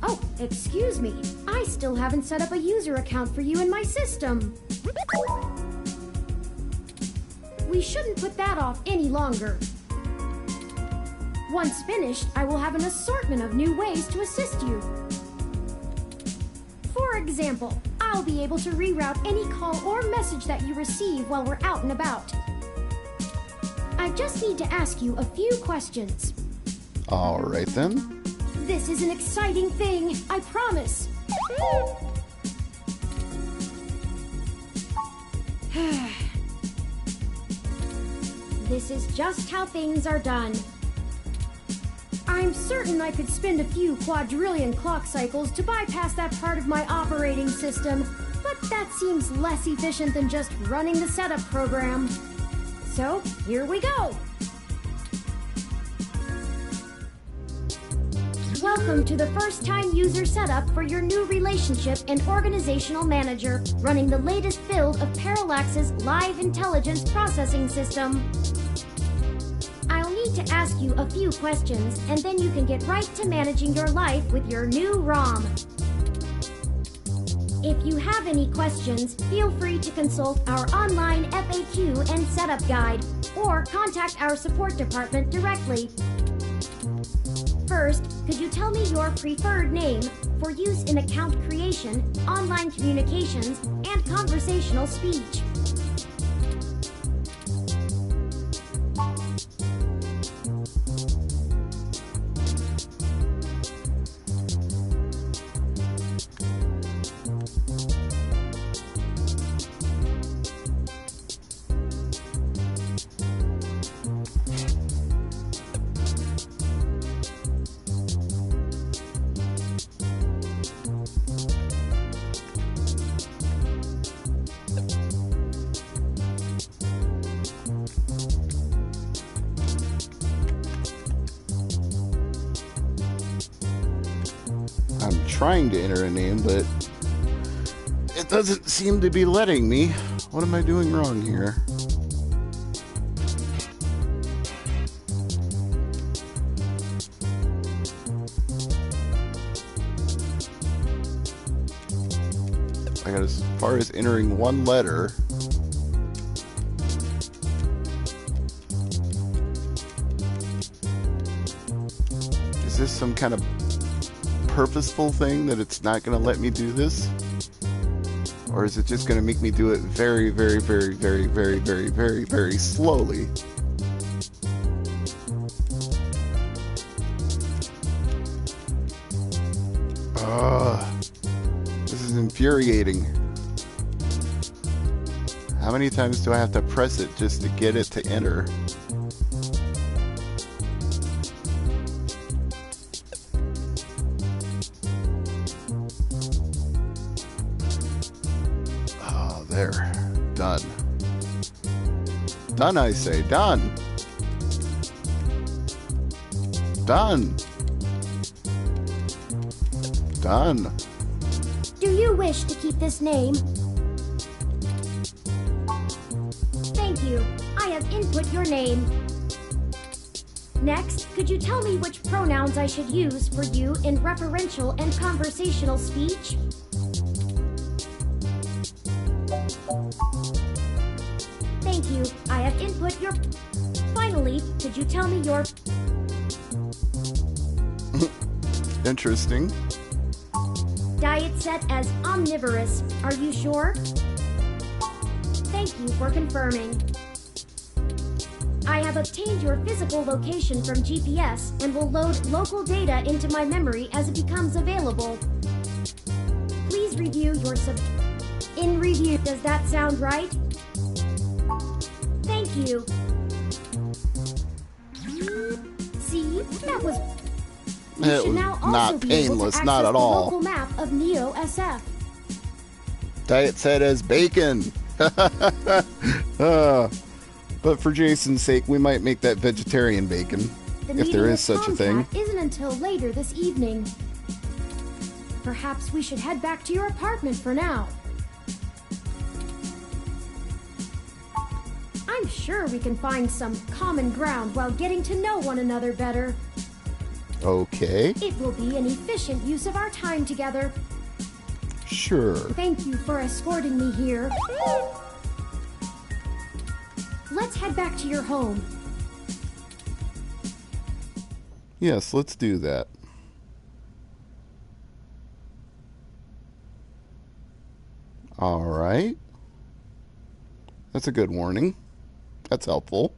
[SPEAKER 5] Oh, excuse me. I still haven't set up a user account for you in my system. We shouldn't put that off any longer. Once finished, I will have an assortment of new ways to assist you. For example, I'll be able to reroute any call or message that you receive while we're out and about. I just need to ask you a few questions.
[SPEAKER 1] All right then.
[SPEAKER 5] This is an exciting thing, I promise. This is just how things are done. I'm certain I could spend a few quadrillion clock cycles to bypass that part of my operating system, but that seems less efficient than just running the setup program. So, here we go! Welcome to the first-time user setup for your new relationship and organizational manager, running the latest build of Parallax's live intelligence processing system. I'll need to ask you a few questions, and then you can get right to managing your life with your new ROM. If you have any questions, feel free to consult our online FAQ and setup guide, or contact our support department directly. First, could you tell me your preferred name for use in account creation, online communications, and conversational speech?
[SPEAKER 1] I'm trying to enter a name, but it doesn't seem to be letting me. What am I doing wrong here? I got as far as entering one letter. Is this some kind of purposeful thing that it's not going to let me do this? Or is it just going to make me do it very, very, very, very, very, very, very, very slowly? This is infuriating. How many times do I have to press it just to get it to enter? There. Done. Done, I say. Done. Done. Done.
[SPEAKER 5] Do you wish to keep this name? Thank you. I have input your name. Next, could you tell me which pronouns I should use for you in referential and conversational speech? Thank you. I have input your... Finally, could you tell me your...
[SPEAKER 1] Interesting.
[SPEAKER 5] Diet set as omnivorous. Are you sure? Thank you for confirming. I have obtained your physical location from GPS and will load local data into my memory as it becomes available. Please review your In review, does that sound right? Thank you. See, that was...
[SPEAKER 1] It was not painless, not at all.
[SPEAKER 5] Local map of Neo SF.
[SPEAKER 1] Diet said as bacon. But for Jason's sake, we might make that vegetarian bacon, if there is such a thing.
[SPEAKER 5] Isn't until later this evening. Perhaps we should head back to your apartment for now. I'm sure we can find some common ground while getting to know one another better.
[SPEAKER 1] Okay.
[SPEAKER 5] It will be an efficient use of our time together.
[SPEAKER 1] Sure.
[SPEAKER 5] Thank you for escorting me here. Let's head back to your home.
[SPEAKER 1] Yes, let's do that. All right. That's a good warning. That's helpful.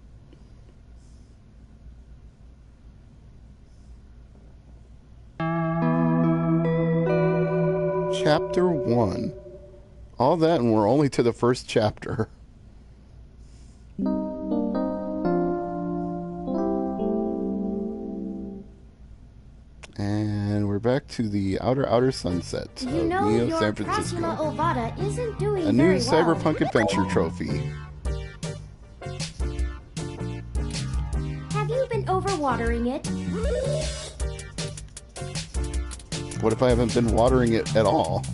[SPEAKER 1] Chapter 1. All that, and we're only to the first chapter. And we're back to the outer sunset
[SPEAKER 5] You
[SPEAKER 1] of
[SPEAKER 5] know,
[SPEAKER 1] Neo
[SPEAKER 5] your
[SPEAKER 1] San Francisco.
[SPEAKER 5] Crassula ovata isn't doing
[SPEAKER 1] A new
[SPEAKER 5] very well.
[SPEAKER 1] Cyberpunk Adventure trophy.
[SPEAKER 5] Have you been overwatering it?
[SPEAKER 1] What if I haven't been watering it at all?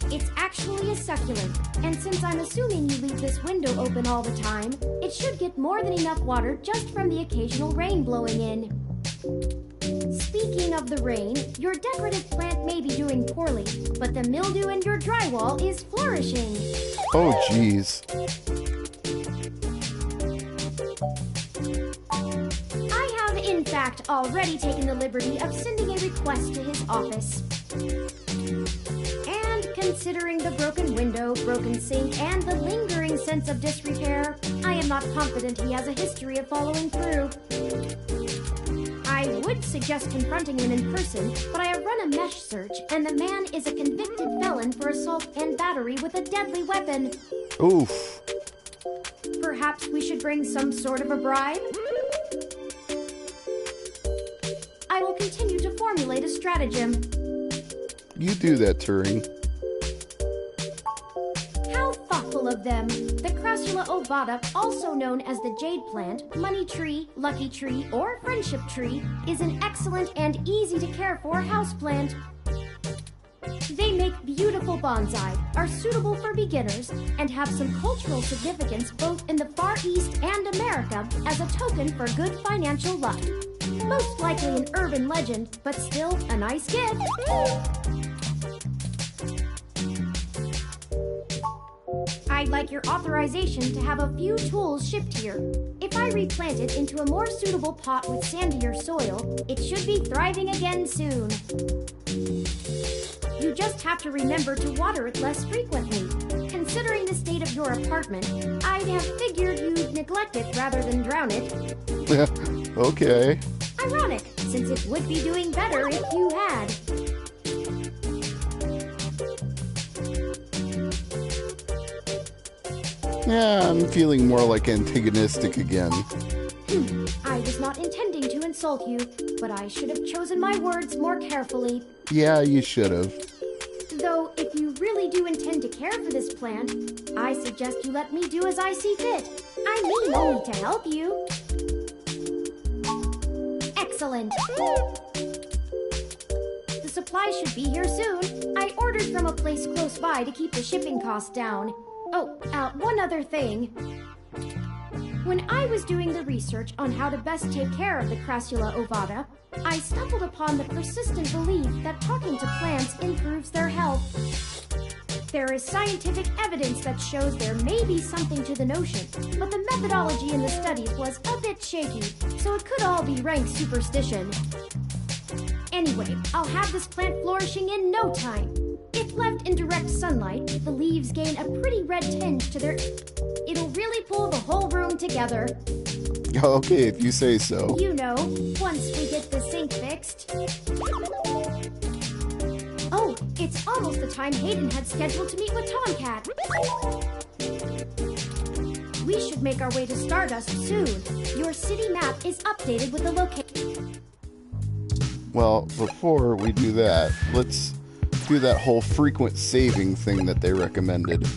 [SPEAKER 5] It's actually a succulent, and since I'm assuming you leave this window open all the time, it should get more than enough water just from the occasional rain blowing in. Speaking of the rain, your decorative plant may be doing poorly, but the mildew in your drywall is flourishing.
[SPEAKER 1] Oh, jeez.
[SPEAKER 5] I have, in fact, already taken the liberty of sending a request to his office. And considering the broken window, broken sink, and the lingering sense of disrepair, I am not confident he has a history of following through. I would suggest confronting him in person, but I have run a mesh search, and the man is a convicted felon for assault and battery with a deadly weapon.
[SPEAKER 1] Oof.
[SPEAKER 5] Perhaps we should bring some sort of a bribe? I will continue to formulate a stratagem.
[SPEAKER 1] You do that, Turing.
[SPEAKER 5] How thoughtful of them! The Crassula ovata, also known as the jade plant, money tree, lucky tree, or friendship tree, is an excellent and easy to care for houseplant. They make beautiful bonsai, are suitable for beginners, and have some cultural significance both in the Far East and America as a token for good financial luck. Most likely an urban legend, but still a nice gift. I'd like your authorization to have a few tools shipped here. If I replant it into a more suitable pot with sandier soil, it should be thriving again soon. You just have to remember to water it less frequently. Considering the state of your apartment, I'd have figured you'd neglect it rather than drown it.
[SPEAKER 1] Okay.
[SPEAKER 5] Ironic, since it would be doing better if you had.
[SPEAKER 1] Yeah, I'm feeling more like antagonistic again.
[SPEAKER 5] I was not intending to insult you, but I should have chosen my words more carefully.
[SPEAKER 1] Yeah, you should have.
[SPEAKER 5] Though, if you really do intend to care for this plant, I suggest you let me do as I see fit. I mean only to help you. Excellent. The supplies should be here soon. I ordered from a place close by to keep the shipping costs down. Oh, one other thing. When I was doing the research on how to best take care of the Crassula ovata, I stumbled upon the persistent belief that talking to plants improves their health. There is scientific evidence that shows there may be something to the notion, but the methodology in the studies was a bit shaky, so it could all be rank superstition. Anyway, I'll have this plant flourishing in no time. If left in direct sunlight, the leaves gain a pretty red tinge to their... It'll really pull the whole room together.
[SPEAKER 1] Okay, if you say so.
[SPEAKER 5] You know, once we get the sink fixed. Oh, it's almost the time Hayden had scheduled to meet with Tomcat. We should make our way to Stardust soon. Your city map is updated with the location.
[SPEAKER 1] Well, before we do that, let's do that whole frequent saving thing that they recommended.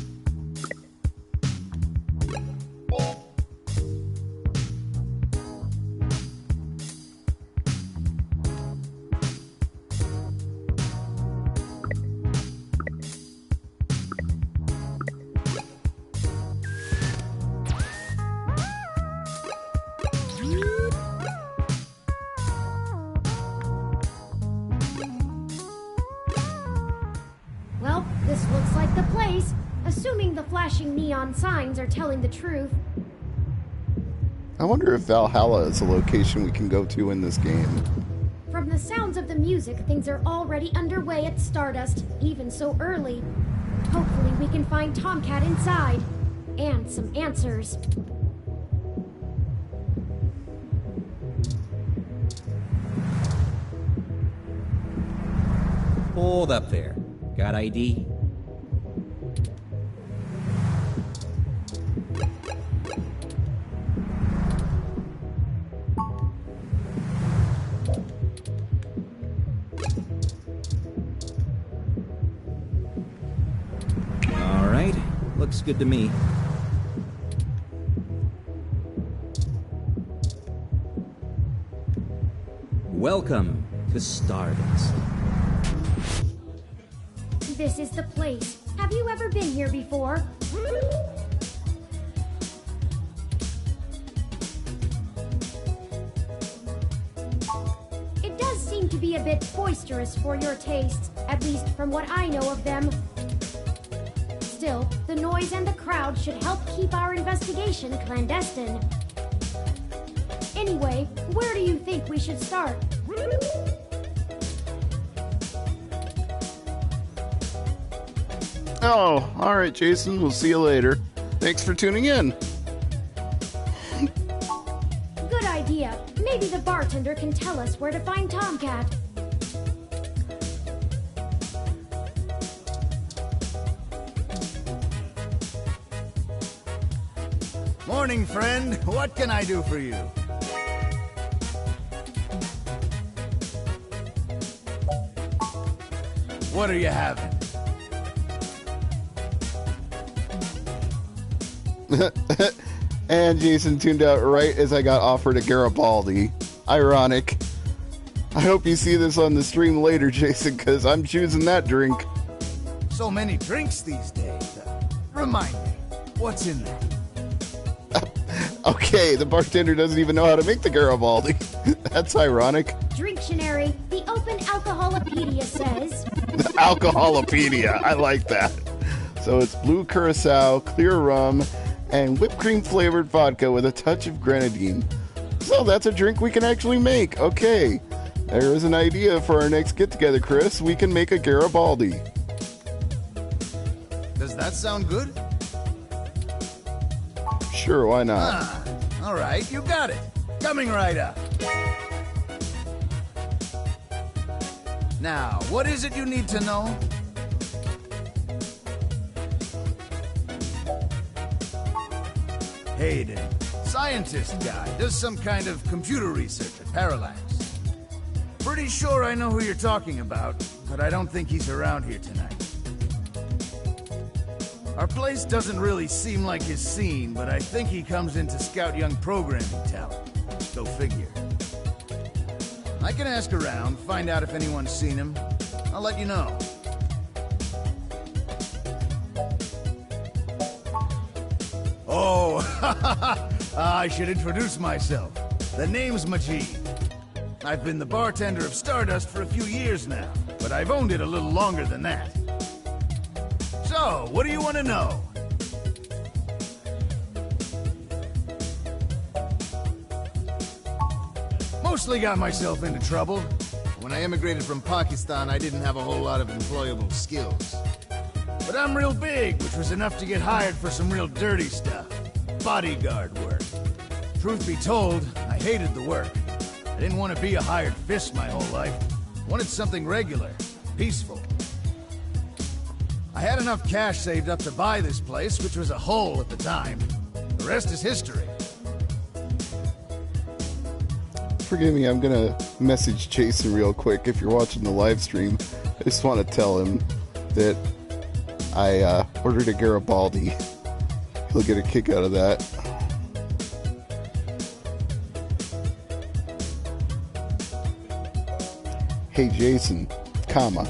[SPEAKER 5] This looks like the place, assuming the flashing neon signs are telling the truth.
[SPEAKER 1] I wonder if Valhalla is a location we can go to in this game.
[SPEAKER 5] From the sounds of the music, things are already underway at Stardust, even so early. Hopefully we can find Tomcat inside. And some answers.
[SPEAKER 6] Hold up there. Got ID? All right. Looks good to me. Welcome to Stardust.
[SPEAKER 5] This is the place. Have you ever been here before? It does seem to be a bit boisterous for your tastes, at least from what I know of them. Still, the noise and the crowd should help keep our investigation clandestine. Anyway, where do you think we should start?
[SPEAKER 1] Oh, alright, Jason. We'll see you later. Thanks for tuning in.
[SPEAKER 5] Good idea. Maybe the bartender can tell us where to find Tomcat.
[SPEAKER 7] Morning, friend. What can I do for you? What are you having?
[SPEAKER 1] And Jason tuned out right as I got offered a Garibaldi. Ironic. I hope you see this on the stream later, Jason, because I'm choosing that drink.
[SPEAKER 7] So many drinks these days. Remind me, what's in there?
[SPEAKER 1] Okay, the bartender doesn't even know how to make the Garibaldi. That's ironic.
[SPEAKER 5] Dictionary, the Open Alcoholopedia says...
[SPEAKER 1] The Alcoholopedia. I like that. So it's blue curacao, clear rum, and whipped cream flavored vodka with a touch of grenadine. So that's a drink we can actually make. Okay. There is an idea for our next get-together, Chris. We can make a Garibaldi.
[SPEAKER 7] Does that sound good?
[SPEAKER 1] Sure, why not?
[SPEAKER 7] All right, you got it. Coming right up. Now, what is it you need to know? Hayden, scientist guy, does some kind of computer research at Parallax. Pretty sure I know who you're talking about, but I don't think he's around here tonight. Our place doesn't really seem like his scene, but I think he comes in to scout young programming talent. Go figure. I can ask around, find out if anyone's seen him. I'll let you know. Oh, I should introduce myself. The name's Majid. I've been the bartender of Stardust for a few years now, but I've owned it a little longer than that. So, what do you want to know? Mostly got myself into trouble. When I immigrated from Pakistan, I didn't have a whole lot of employable skills. But I'm real big, which was enough to get hired for some real dirty stuff. Bodyguard work. Truth be told, I hated the work. I didn't want to be a hired fist my whole life. I wanted something regular, peaceful. I had enough cash saved up to buy this place, which was a hole at the time. The rest is history.
[SPEAKER 1] Forgive me, I'm gonna message Jason real quick if you're watching the live stream. I just want to tell him that I ordered a Garibaldi. He'll get a kick out of that. Hey Jason, comma.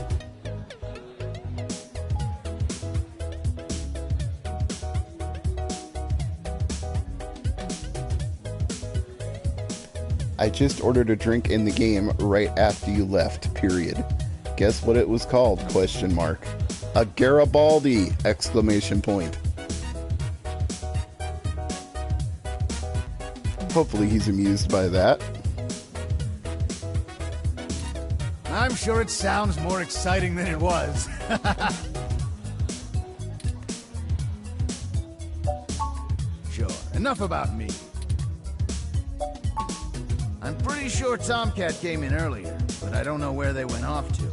[SPEAKER 1] I just ordered a drink in the game right after you left, period. Guess what it was called, question mark. A Garibaldi! Exclamation point. Hopefully he's amused by that.
[SPEAKER 7] I'm sure it sounds more exciting than it was. Sure, enough about me. I'm pretty sure Tomcat came in earlier, but I don't know where they went off to.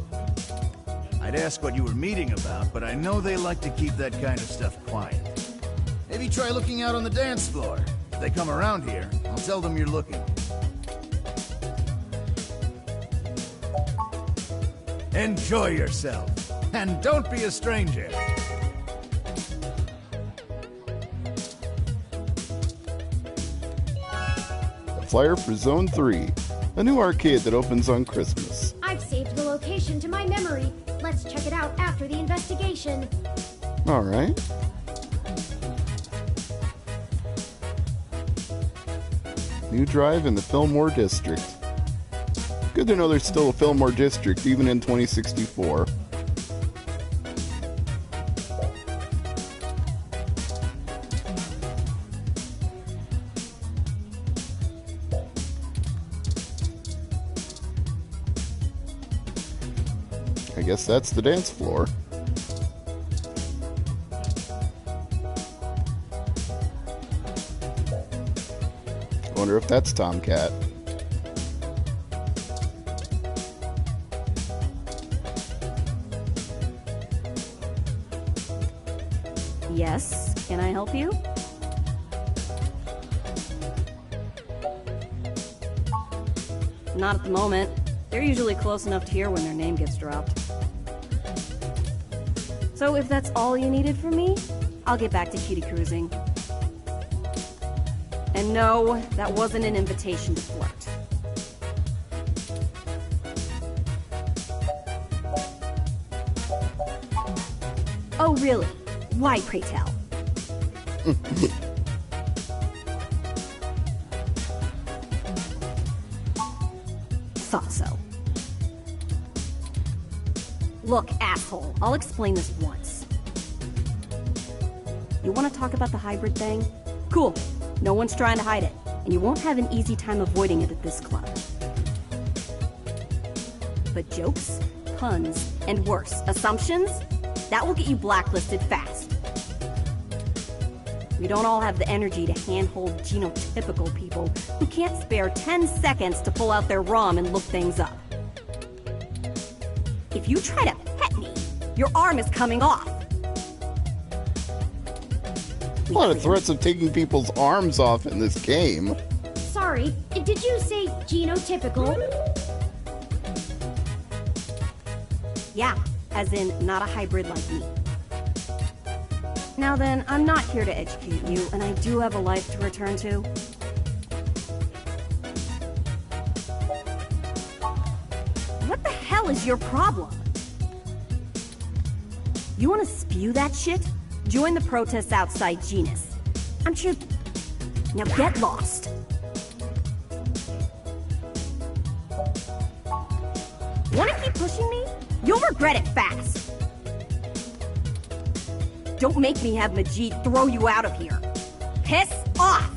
[SPEAKER 7] I'd ask what you were meeting about, but I know they like to keep that kind of stuff quiet. Maybe try looking out on the dance floor. If they come around here, I'll tell them you're looking. Enjoy yourself, and don't be a stranger.
[SPEAKER 1] Flyer for Zone 3, a new arcade that opens on Christmas.
[SPEAKER 5] I've saved the location to my memory. Let's check it out after the investigation.
[SPEAKER 1] Alright. New drive in the Fillmore District. Good to know there's still a Fillmore District, even in 2064. I guess that's the dance floor. I wonder if that's Tomcat.
[SPEAKER 8] Yes, can I help you? Not at the moment. They're usually close enough to hear when their name gets dropped. So if that's all you needed from me, I'll get back to cutie cruising. And no, that wasn't an invitation to flirt. Oh, really? Why, pray tell? Thought so. Look, asshole, I'll explain this once. You want to talk about the hybrid thing? Cool. No one's trying to hide it, and you won't have an easy time avoiding it at this club. But jokes, puns, and worse, assumptions? That will get you blacklisted fast. We don't all have the energy to handhold genotypical people who can't spare 10 seconds to pull out their ROM and look things up. If you try to pet me, your arm is coming off.
[SPEAKER 1] A lot of threats of taking people's arms off in this game.
[SPEAKER 5] Sorry, did you say genotypical?
[SPEAKER 8] Yeah, as in not a hybrid like me. Now then, I'm not here to educate you, and I do have a life to return to. What the hell is your problem? You want to spew that shit? Join the protests outside Genus. I'm sure... Now get lost. Want to keep pushing me? You'll regret it fast. Don't make me have Majid throw you out of here. Piss off!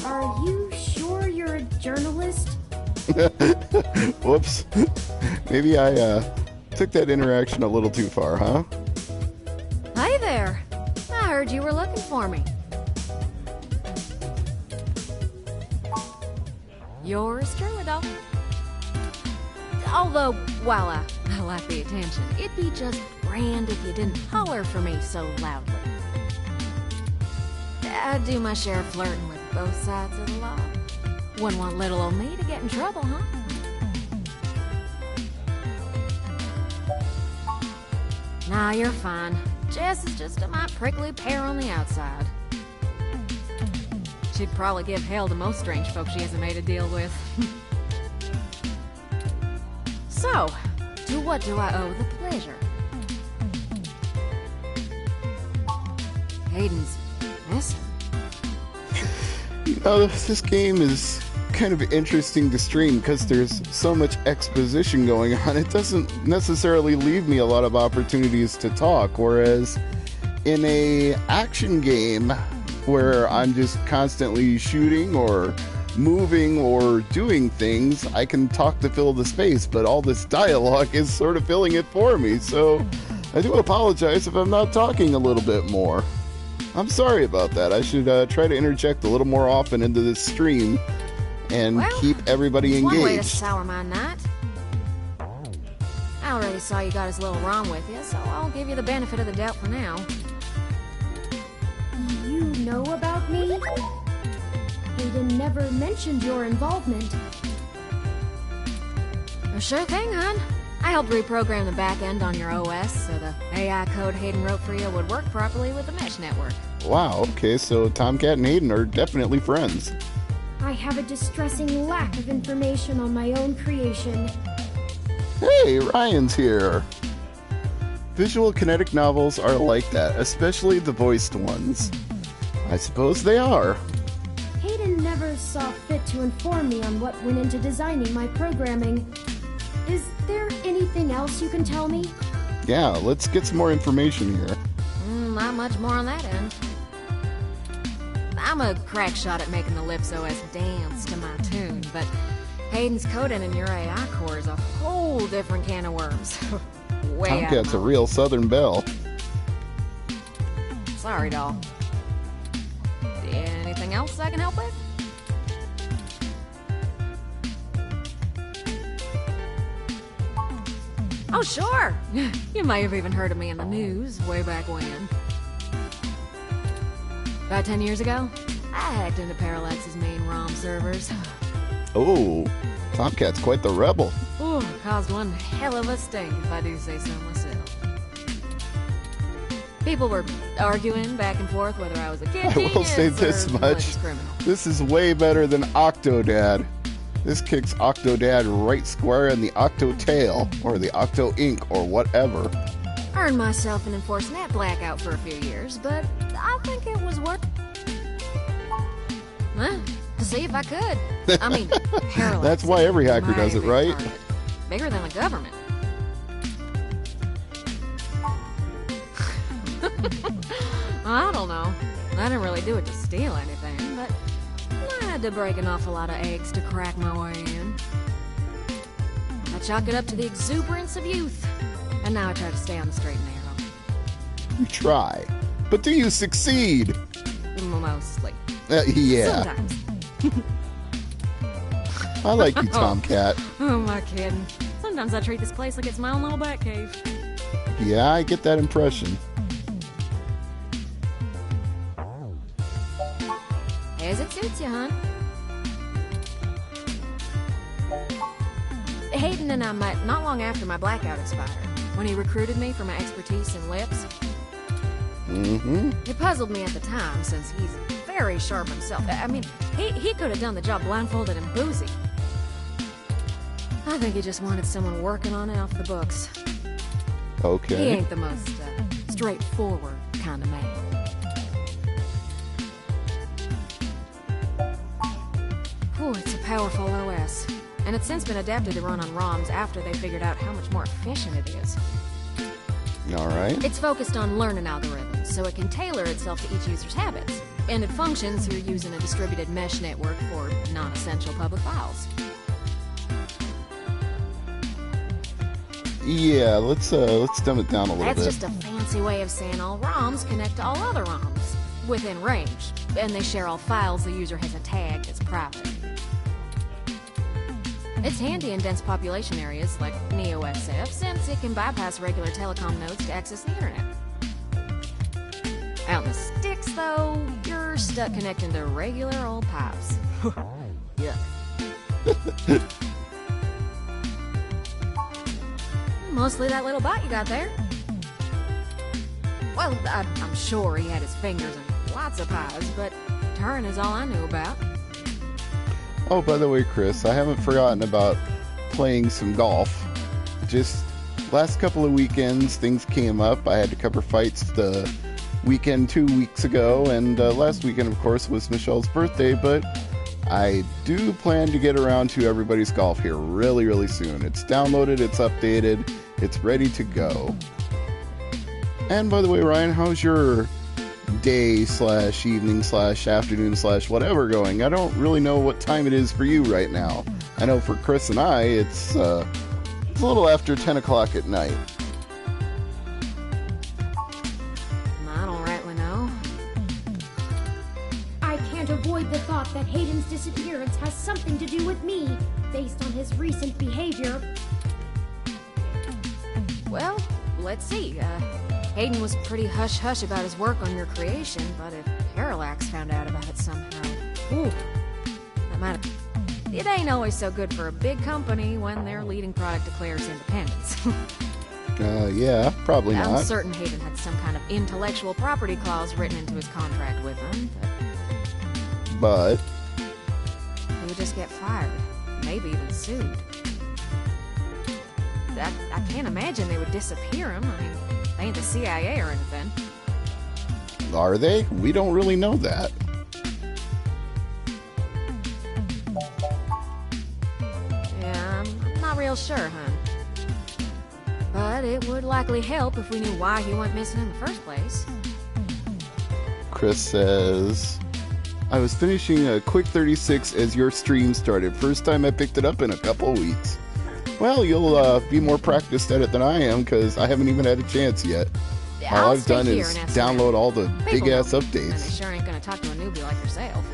[SPEAKER 5] Are you sure you're a journalist?
[SPEAKER 1] Whoops. Maybe I took that interaction a little too far, huh?
[SPEAKER 9] Hey there. I heard you were looking for me. Yours truly, though. Although, while I like the attention, it'd be just grand if you didn't holler for me so loudly. I do my share of flirting with both sides of the law. Wouldn't want little old me to get in trouble, huh? Nah, you're fine. Jess is just a mite prickly pear on the outside. She'd probably give hell to most strange folks she hasn't made a deal with. So, to what do I owe the pleasure? Hayden's missing.
[SPEAKER 1] You know, this game is kind of interesting to stream because there's so much exposition going on. It doesn't necessarily leave me a lot of opportunities to talk, whereas in a action game where I'm just constantly shooting or moving or doing things, I can talk to fill the space, but all this dialogue is sort of filling it for me, so I do apologize if I'm not talking a little bit more. I'm sorry about that. I should try to interject a little more often into this stream and keep everybody engaged.
[SPEAKER 9] One way to sour my night. I already saw you got his little ROM with you, so I'll give you the benefit of the doubt for now.
[SPEAKER 5] You know about me? Hayden never mentioned your involvement.
[SPEAKER 9] Sure thing, hon. I helped reprogram the back end on your OS so the AI code Hayden wrote for you would work properly with the mesh network.
[SPEAKER 1] Wow, okay, so Tomcat and Hayden are definitely friends.
[SPEAKER 5] I have a distressing lack of information on my own creation.
[SPEAKER 1] Hey, Ryan's here. Visual kinetic novels are like that, especially the voiced ones. I suppose they are.
[SPEAKER 5] Hayden never saw fit to inform me on what went into designing my programming. Is there anything else you can tell me?
[SPEAKER 1] Yeah, let's get some more information here.
[SPEAKER 9] Not much more on that end. I'm a crack shot at making the Lips OS dance to my tune, but Hayden's coding in your AI core is a whole different can of worms. Way out of
[SPEAKER 1] Tomcat's a
[SPEAKER 9] my
[SPEAKER 1] real Southern belle.
[SPEAKER 9] league. Sorry, doll. Anything else I can help with? Oh, sure! You may have even heard of me in the news way back when. About 10 years ago, I hacked into Parallax's main ROM servers.
[SPEAKER 1] Oh, Tomcat's quite the rebel.
[SPEAKER 9] Ooh, caused one hell of a stink, if I do say so myself. People were arguing back and forth whether I was a kid
[SPEAKER 1] I will say this much. This is way better than Octodad. This kicks Octodad right square in the Octo tail, or the Octo ink, or whatever.
[SPEAKER 9] Earned myself an enforced net blackout for a few years, but I think it was worth. Huh? To see if I could. I mean, Parallax.
[SPEAKER 1] That's why every hacker
[SPEAKER 9] mighty
[SPEAKER 1] does it,
[SPEAKER 9] big
[SPEAKER 1] right?
[SPEAKER 9] part of it. Bigger than the government. I don't know. I didn't really do it to steal anything, but I had to break an awful lot of eggs to crack my way in. I chalk it up to the exuberance of youth, and now I try to stay on the straight and narrow.
[SPEAKER 1] You try. But do you succeed?
[SPEAKER 9] Mostly.
[SPEAKER 1] Yeah.
[SPEAKER 9] Sometimes.
[SPEAKER 1] I like you, Tomcat.
[SPEAKER 9] Oh, am I kidding? Sometimes I treat this place like it's my own little bat cave.
[SPEAKER 1] Yeah, I get that impression.
[SPEAKER 9] As it suits you, hon. Hayden and I met not long after my blackout expired, when he recruited me for my expertise in lips.
[SPEAKER 1] Mm-hmm.
[SPEAKER 9] It puzzled me at the time, since he's very sharp himself. I mean, he could have done the job blindfolded and boozy. I think he just wanted someone working on it off the books.
[SPEAKER 1] Okay.
[SPEAKER 9] He ain't the most straightforward kind of man. Whew, it's a powerful OS, and it's since been adapted to run on ROMs after they figured out how much more efficient it is.
[SPEAKER 1] All right.
[SPEAKER 9] It's focused on learning algorithms, so it can tailor itself to each user's habits, and it functions through using a distributed mesh network for non-essential public files.
[SPEAKER 1] Yeah, let's dumb it down a little
[SPEAKER 9] That's
[SPEAKER 1] bit.
[SPEAKER 9] just a fancy way of saying all ROMs connect to all other ROMs within range, and they share all files the user has tagged as private. It's handy in dense population areas like NeoSF, since it can bypass regular telecom nodes to access the internet. Out in the sticks, though, you're stuck connecting to regular old pipes. Yeah. Mostly that little bot you got there. Well, I'm sure he had his fingers in lots of pies, but Turin is all I knew about.
[SPEAKER 1] Oh, by the way, Chris, I haven't forgotten about playing some golf. Just last couple of weekends, things came up. I had to cover fights the weekend 2 weeks ago, and last weekend, of course, was Michelle's birthday, but I do plan to get around to Everybody's Golf here really, really soon. It's downloaded, it's updated, it's ready to go. And by the way, Ryan, how's your day / evening / afternoon / whatever going? I don't really know what time it is for you right now. I know for Chris and I, it's a little after 10 o'clock at night.
[SPEAKER 9] I don't rightly know.
[SPEAKER 5] I can't avoid the thought that Hayden's disappearance has something to do with me, based on his recent behavior.
[SPEAKER 9] Well, let's see. Hayden was pretty hush-hush about his work on your creation, but if Parallax found out about it somehow... Ooh, that might have... It ain't always so good for a big company when their leading product declares independence.
[SPEAKER 1] Yeah, probably
[SPEAKER 9] I'm
[SPEAKER 1] not.
[SPEAKER 9] certain Hayden had some kind of intellectual property clause written into his contract with him,
[SPEAKER 1] But...
[SPEAKER 9] he would just get fired, maybe even sued. I can't imagine they would disappear him. I mean, they ain't the CIA or anything.
[SPEAKER 1] Are they? We don't really know that.
[SPEAKER 9] Yeah, I'm not real sure, hon. But it would likely help if we knew why he went missing in the first place.
[SPEAKER 1] Chris says, I was finishing a quick 36 as your stream started. First time I picked it up in a couple of weeks. Well, you'll be more practiced at it than I am, because I haven't even had a chance yet. All I've done is download all the big-ass updates.
[SPEAKER 9] And they sure ain't gonna talk to a newbie like yourself.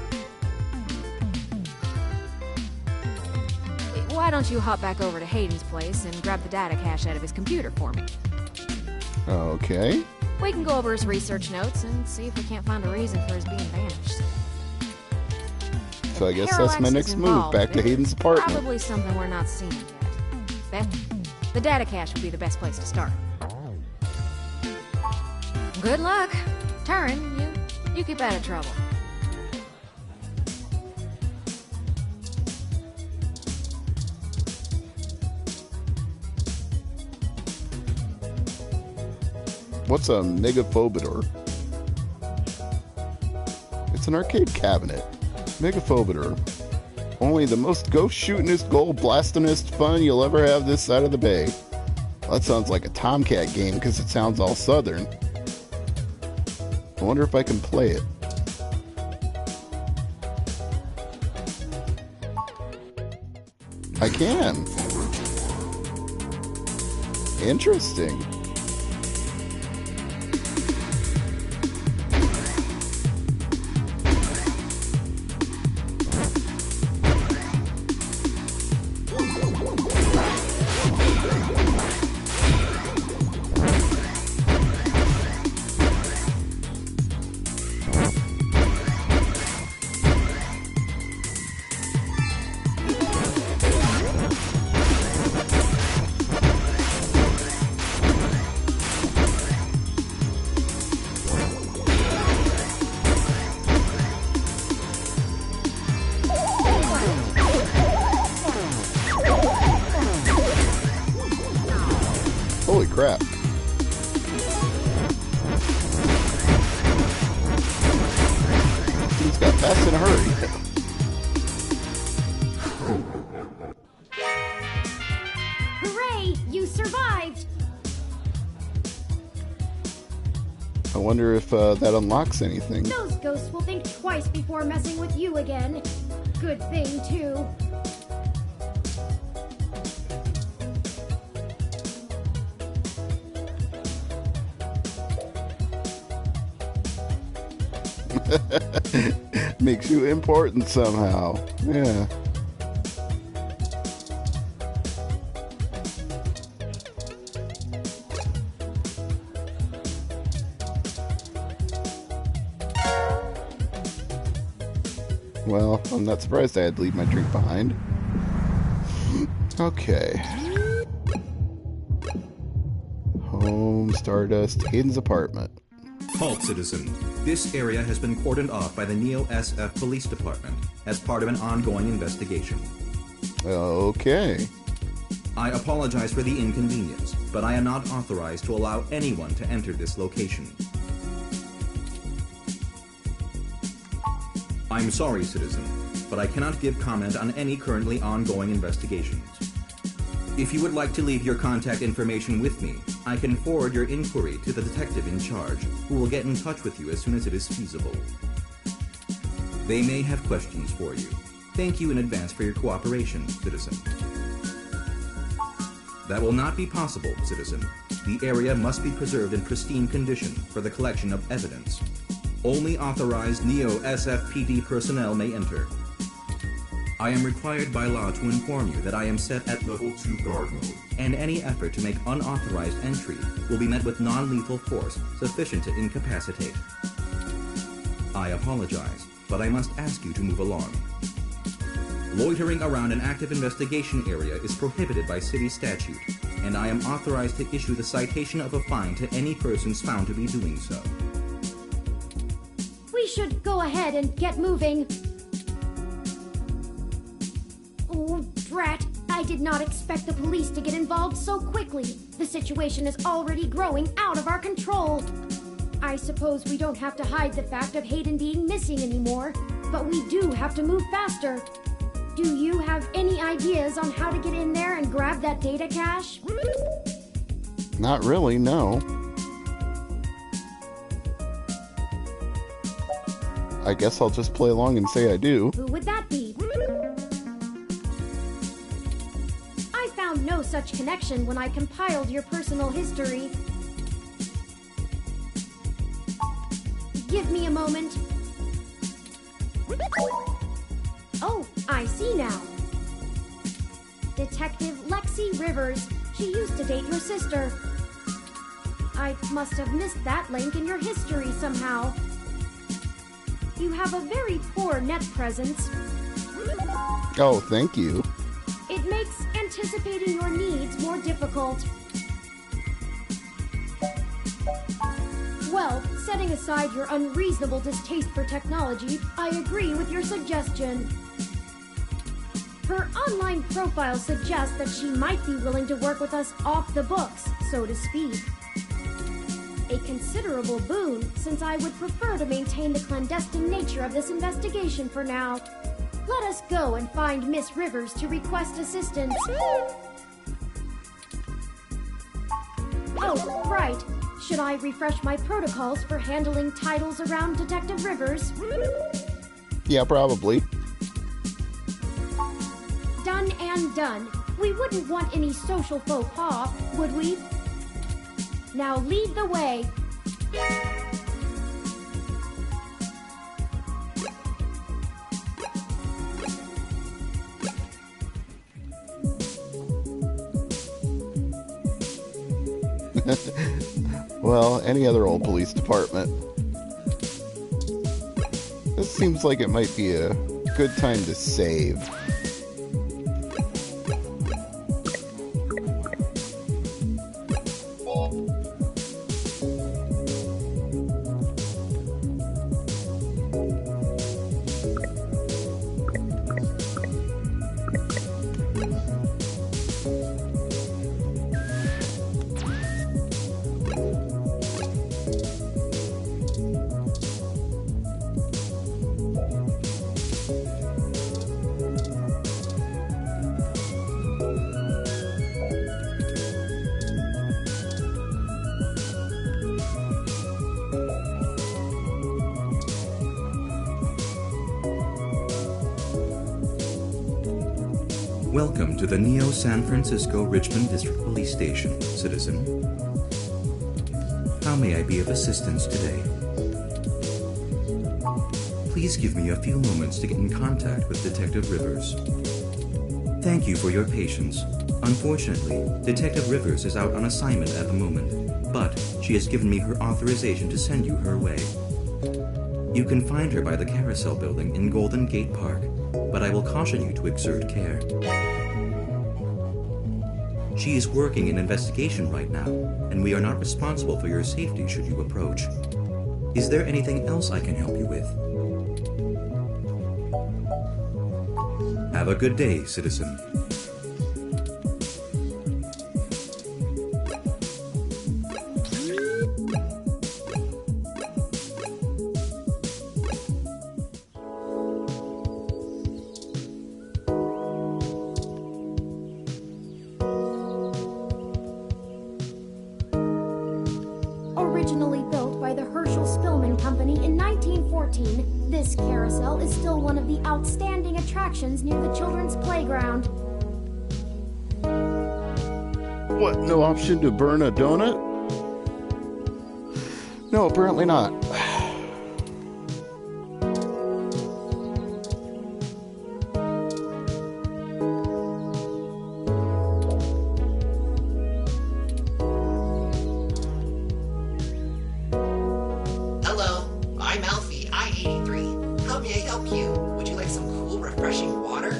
[SPEAKER 9] Why don't you hop back over to Hayden's place and grab the data cache out of his computer for me?
[SPEAKER 1] Okay.
[SPEAKER 9] We can go over his research notes and see if we can't find a reason for his being vanished.
[SPEAKER 1] So I guess that's my next move, back to Hayden's apartment.
[SPEAKER 9] Probably something we're not seeing yet. The data cache would be the best place to start. Good luck. Turin, you keep out of trouble.
[SPEAKER 1] What's a megaphobidor? It's an arcade cabinet. Megaphobidor. Only the most ghost-shootingest, gold-blastingest fun you'll ever have this side of the bay. Well, that sounds like a Tomcat game because it sounds all southern. I wonder if I can play it. I can. Interesting. Holy crap. He's got fast in a hurry.
[SPEAKER 5] Hooray! You survived!
[SPEAKER 1] I wonder if that unlocks anything.
[SPEAKER 5] Those ghosts will think twice before messing with you again. Good thing, too.
[SPEAKER 1] Makes you important somehow. Yeah. Well, I'm not surprised I had to leave my drink behind. Okay. Home, Stardust, Hayden's apartment.
[SPEAKER 6] Halt, citizen. This area has been cordoned off by the Neo SF Police Department as part of an ongoing investigation.
[SPEAKER 1] Okay.
[SPEAKER 6] I apologize for the inconvenience, but I am not authorized to allow anyone to enter this location. I'm sorry, citizen. but I cannot give comment on any currently ongoing investigations. If you would like to leave your contact information with me, I can forward your inquiry to the detective in charge, who will get in touch with you as soon as it is feasible. They may have questions for you. Thank you in advance for your cooperation, citizen. That will not be possible, citizen. The area must be preserved in pristine condition for the collection of evidence. Only authorized Neo-SFPD personnel may enter. I am required by law to inform you that I am set at Level 2 guard mode, and any effort to make unauthorized entry will be met with non-lethal force sufficient to incapacitate. I apologize, but I must ask you to move along. Loitering around an active investigation area is prohibited by city statute, and I am authorized to issue the citation of a fine to any persons found to be doing so.
[SPEAKER 5] We should go ahead and get moving. Oh, drat. I did not expect the police to get involved so quickly. The situation is already growing out of our control. I suppose we don't have to hide the fact of Hayden being missing anymore, but we do have to move faster. Do you have any ideas on how to get in there and grab that data cache?
[SPEAKER 1] Not really, no. I guess I'll just play along and say I do.
[SPEAKER 5] Who would that be? I found no such connection when I compiled your personal history. Give me a moment. Oh, I see now. Detective Lexi Rivers. She used to date your sister. I must have missed that link in your history somehow. You have a very poor net presence.
[SPEAKER 1] Oh, thank you.
[SPEAKER 5] It makes anticipating your needs more difficult. Well, setting aside your unreasonable distaste for technology, I agree with your suggestion. Her online profile suggests that she might be willing to work with us off the books, so to speak. A considerable boon, since I would prefer to maintain the clandestine nature of this investigation for now. Let us go and find Miss Rivers to request assistance. Oh, right. Should I refresh my protocols for handling titles around Detective Rivers?
[SPEAKER 1] Yeah, probably.
[SPEAKER 5] Done and done. We wouldn't want any social faux pas, would we? Now lead the way.
[SPEAKER 1] Well, any other old police department. This seems like it might be a good time to save.
[SPEAKER 6] Welcome to the Neo San Francisco Richmond District Police Station, citizen. How may I be of assistance today? Please give me a few moments to get in contact with Detective Rivers. Thank you for your patience. Unfortunately, Detective Rivers is out on assignment at the moment, but she has given me her authorization to send you her way. You can find her by the Carousel Building in Golden Gate Park, but I will caution you to exert care. She is working an investigation right now, and we are not responsible for your safety should you approach. Is there anything else I can help you with? Have a good day, citizen.
[SPEAKER 5] 14, this carousel is still one of the outstanding attractions near the children's playground.
[SPEAKER 1] What, no option to burn a donut? No, apparently not.
[SPEAKER 10] Hello, I'm Alfie, I-83. How may I help you? Would you like some cool, refreshing water?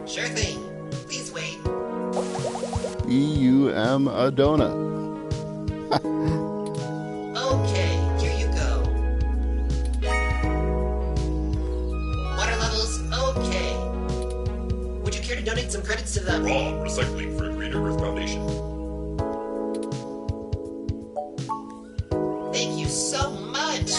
[SPEAKER 10] Sure thing. Please wait.
[SPEAKER 1] EUM a donut.
[SPEAKER 10] Okay, here you go. Water levels, okay. Would you care to donate some credits to the
[SPEAKER 11] Raw Recycling for a Greener Earth Foundation.
[SPEAKER 10] Thank you so much.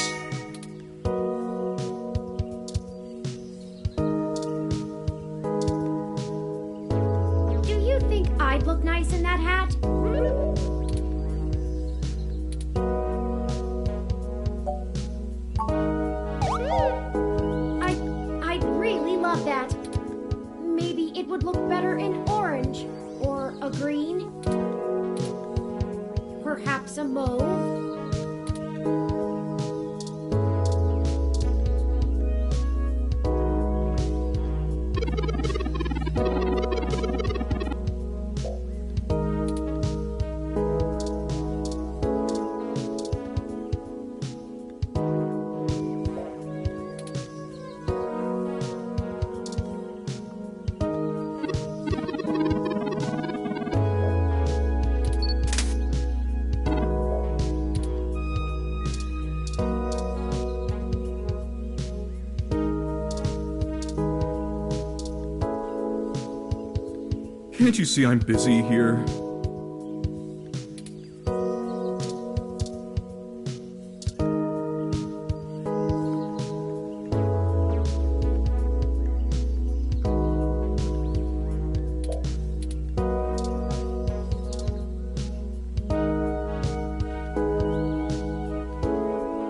[SPEAKER 5] Do you think I'd look nice in that hat? I'd really love that. Maybe it would look better in orange, or a green, perhaps a mauve.
[SPEAKER 11] Can't you see I'm busy here?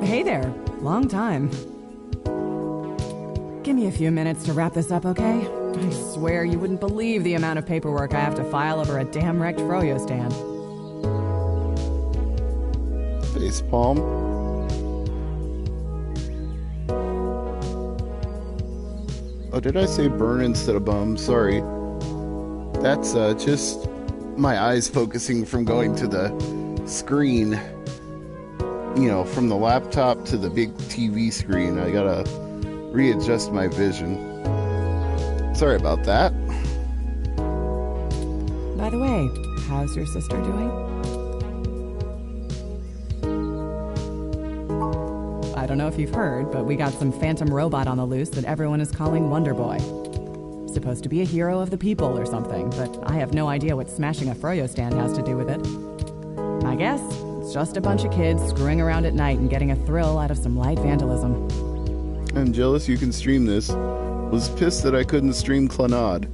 [SPEAKER 12] Hey there. Long time. Give me a few minutes to wrap this up, okay? I swear you wouldn't believe the amount of paperwork I have to file over a damn wrecked froyo stand.
[SPEAKER 1] Facepalm. Oh, did I say burn instead of bum? Sorry. That's just my eyes focusing from going to the screen. You know, from the laptop to the big TV screen. I gotta readjust my vision. Sorry about that.
[SPEAKER 12] By the way, how's your sister doing? I don't know if you've heard, but we got some phantom robot on the loose that everyone is calling Wonder Boy. Supposed to be a hero of the people or something, but I have no idea what smashing a froyo stand has to do with it. My guess? It's just a bunch of kids screwing around at night and getting a thrill out of some light vandalism.
[SPEAKER 1] I'm jealous you can stream this. Was pissed that I couldn't stream Clannad.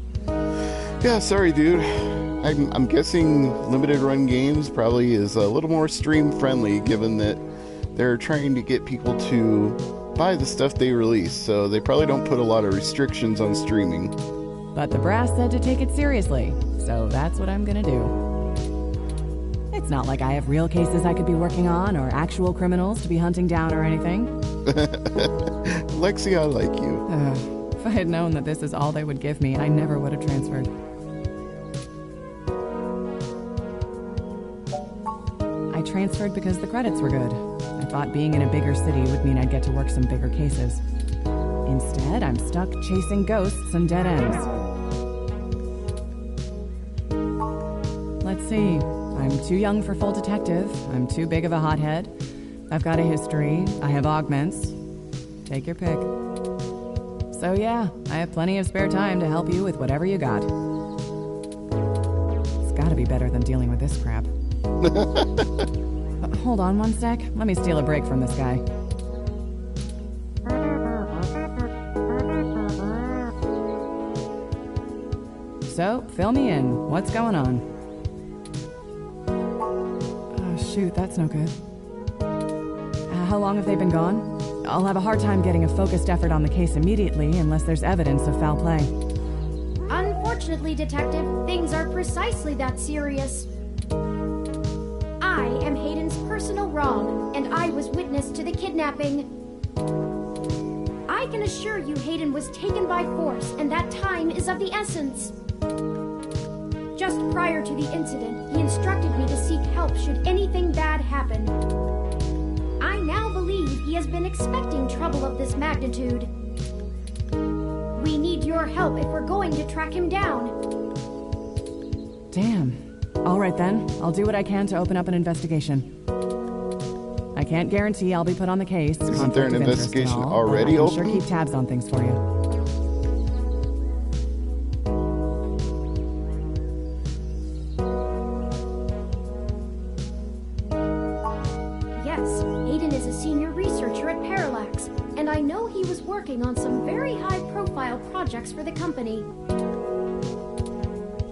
[SPEAKER 1] Yeah, sorry, dude. I'm guessing limited run games probably is a little more stream friendly, given that they're trying to get people to buy the stuff they release, so they probably don't put a lot of restrictions on streaming.
[SPEAKER 12] But the brass said to take it seriously, so that's what I'm gonna do. It's not like I have real cases I could be working on or actual criminals to be hunting down or anything.
[SPEAKER 1] Lexi, I like you.
[SPEAKER 12] If I had known that this is all they would give me, I never would have transferred. I transferred because the credits were good. I thought being in a bigger city would mean I'd get to work some bigger cases. Instead, I'm stuck chasing ghosts and dead ends. Let's see. I'm too young for full detective. I'm too big of a hothead. I've got a history. I have augments. Take your pick. So yeah, I have plenty of spare time to help you with whatever you got. It's gotta be better than dealing with this crap. Hold on one sec. Let me steal a break from this guy. So, fill me in. What's going on? Oh, shoot, that's no good. How long have they been gone? I'll have a hard time getting a focused effort on the case immediately unless there's evidence of foul play.
[SPEAKER 5] Unfortunately, Detective, things are precisely that serious. I am Hayden's personal wrong, and I was witness to the kidnapping. I can assure you Hayden was taken by force, and that time is of the essence. Just prior to the incident, he instructed me to seek help should anything bad happen. I now believe he has been expecting trouble of this magnitude. We need your help if we're going to track him down.
[SPEAKER 12] Damn. All right then, I'll do what I can to open up an investigation. I can't guarantee I'll be put on the case.
[SPEAKER 1] Isn't there an investigation already
[SPEAKER 12] open?
[SPEAKER 1] open?
[SPEAKER 12] Sure keep tabs on things for you.
[SPEAKER 5] Yes, Hayden is a senior researcher at Parallax, and I know he was working on some very high-profile projects for the company.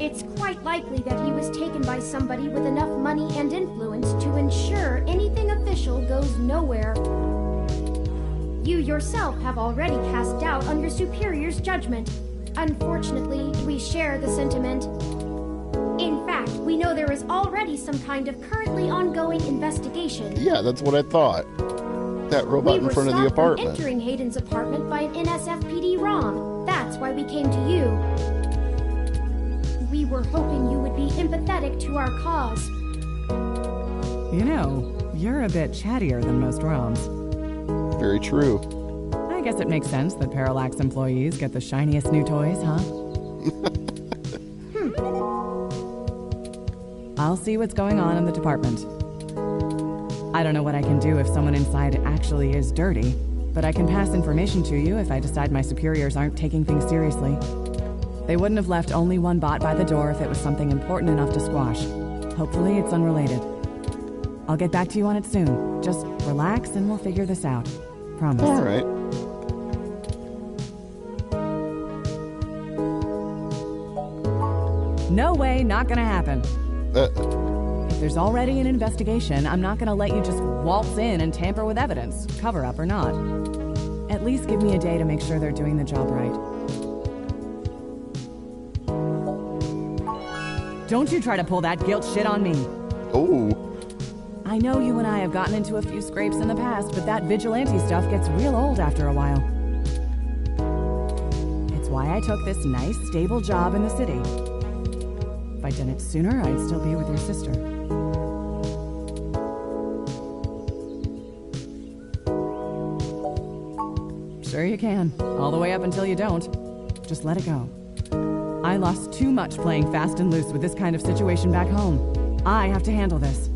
[SPEAKER 5] It's quite likely that he was taken by somebody with enough money and influence to ensure anything official goes nowhere. You yourself have already cast doubt on your superior's judgment. Unfortunately, we share the sentiment. In fact, we know there is already some kind of currently ongoing investigation.
[SPEAKER 1] Yeah, that's what I thought. That robot in front of the apartment.
[SPEAKER 5] We were stopped from entering Hayden's apartment by an NSFPD ROM. That's why we came to you. We were hoping you would be empathetic to our cause.
[SPEAKER 12] You know, you're a bit chattier than most ROMs.
[SPEAKER 1] Very true.
[SPEAKER 12] I guess it makes sense that Parallax employees get the shiniest new toys, huh? I'll see what's going on in the department. I don't know what I can do if someone inside actually is dirty, but I can pass information to you if I decide my superiors aren't taking things seriously. They wouldn't have left only one bot by the door if it was something important enough to squash. Hopefully it's unrelated. I'll get back to you on it soon. Just relax and we'll figure this out. Promise.
[SPEAKER 1] All right.
[SPEAKER 12] No way, not gonna happen. If there's already an investigation, I'm not gonna let you just waltz in and tamper with evidence, cover up or not. At least give me a day to make sure they're doing the job right. Don't you try to pull that guilt shit on me.
[SPEAKER 1] Oh.
[SPEAKER 12] I know you and I have gotten into a few scrapes in the past, but that vigilante stuff gets real old after a while. It's why I took this nice, stable job in the city. If I'd done it sooner, I'd still be with your sister. Sure you can. All the way up until you don't. Just let it go. I lost too much playing fast and loose with this kind of situation back home. I have to handle this.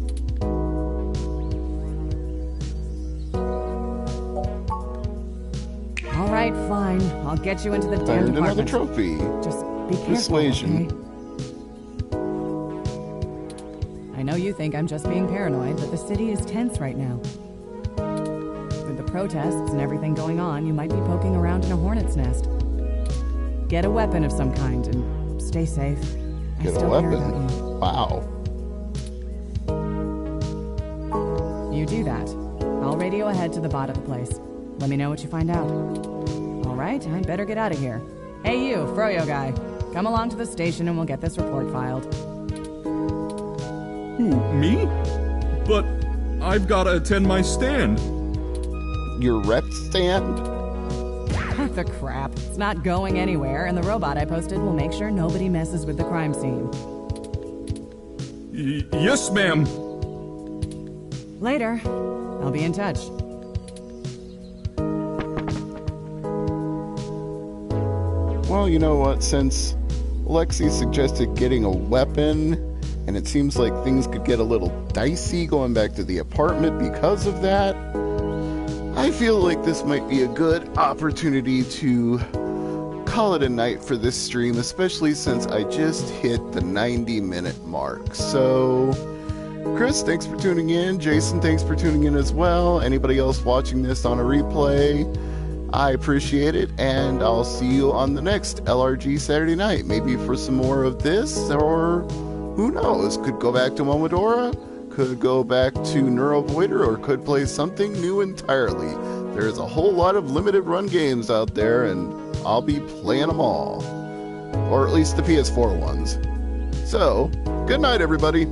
[SPEAKER 12] All right, fine. I'll get you into the damn
[SPEAKER 1] Earned another
[SPEAKER 12] department.
[SPEAKER 1] trophy.
[SPEAKER 12] Just be careful,
[SPEAKER 1] Persuasion.
[SPEAKER 12] okay? I know you think I'm just being paranoid, but the city is tense right now. With the protests and everything going on, you might be poking around in a hornet's nest. Get a weapon of some kind and stay safe. I
[SPEAKER 1] Get a
[SPEAKER 12] still care about
[SPEAKER 1] weapon.
[SPEAKER 12] you.
[SPEAKER 1] Wow.
[SPEAKER 12] You do that. I'll radio ahead to the bot of the place. Let me know what you find out. All right, I better get out of here. Hey you, Froyo guy. Come along to the station and we'll get this report filed.
[SPEAKER 11] Who, me? But I've got to attend my stand.
[SPEAKER 1] Your rep stand?
[SPEAKER 12] Cut the crap. It's not going anywhere, and the robot I posted will make sure nobody messes with the crime scene.
[SPEAKER 11] Yes, ma'am.
[SPEAKER 12] Later. I'll be in touch.
[SPEAKER 1] Well, you know what? Since Lexi suggested getting a weapon, and it seems like things could get a little dicey going back to the apartment because of that, I feel like this might be a good opportunity to call it a night for this stream, especially since I just hit the 90-minute mark. So, Chris, thanks for tuning in. Jason, thanks for tuning in as well. Anybody else watching this on a replay, I appreciate it, and I'll see you on the next LRG Saturday night. Maybe for some more of this, or who knows, could go back to Momodora, could go back to Neurovoider, or could play something new entirely. There's a whole lot of limited run games out there, and I'll be playing them all. Or at least the PS4 ones. So, good night, everybody.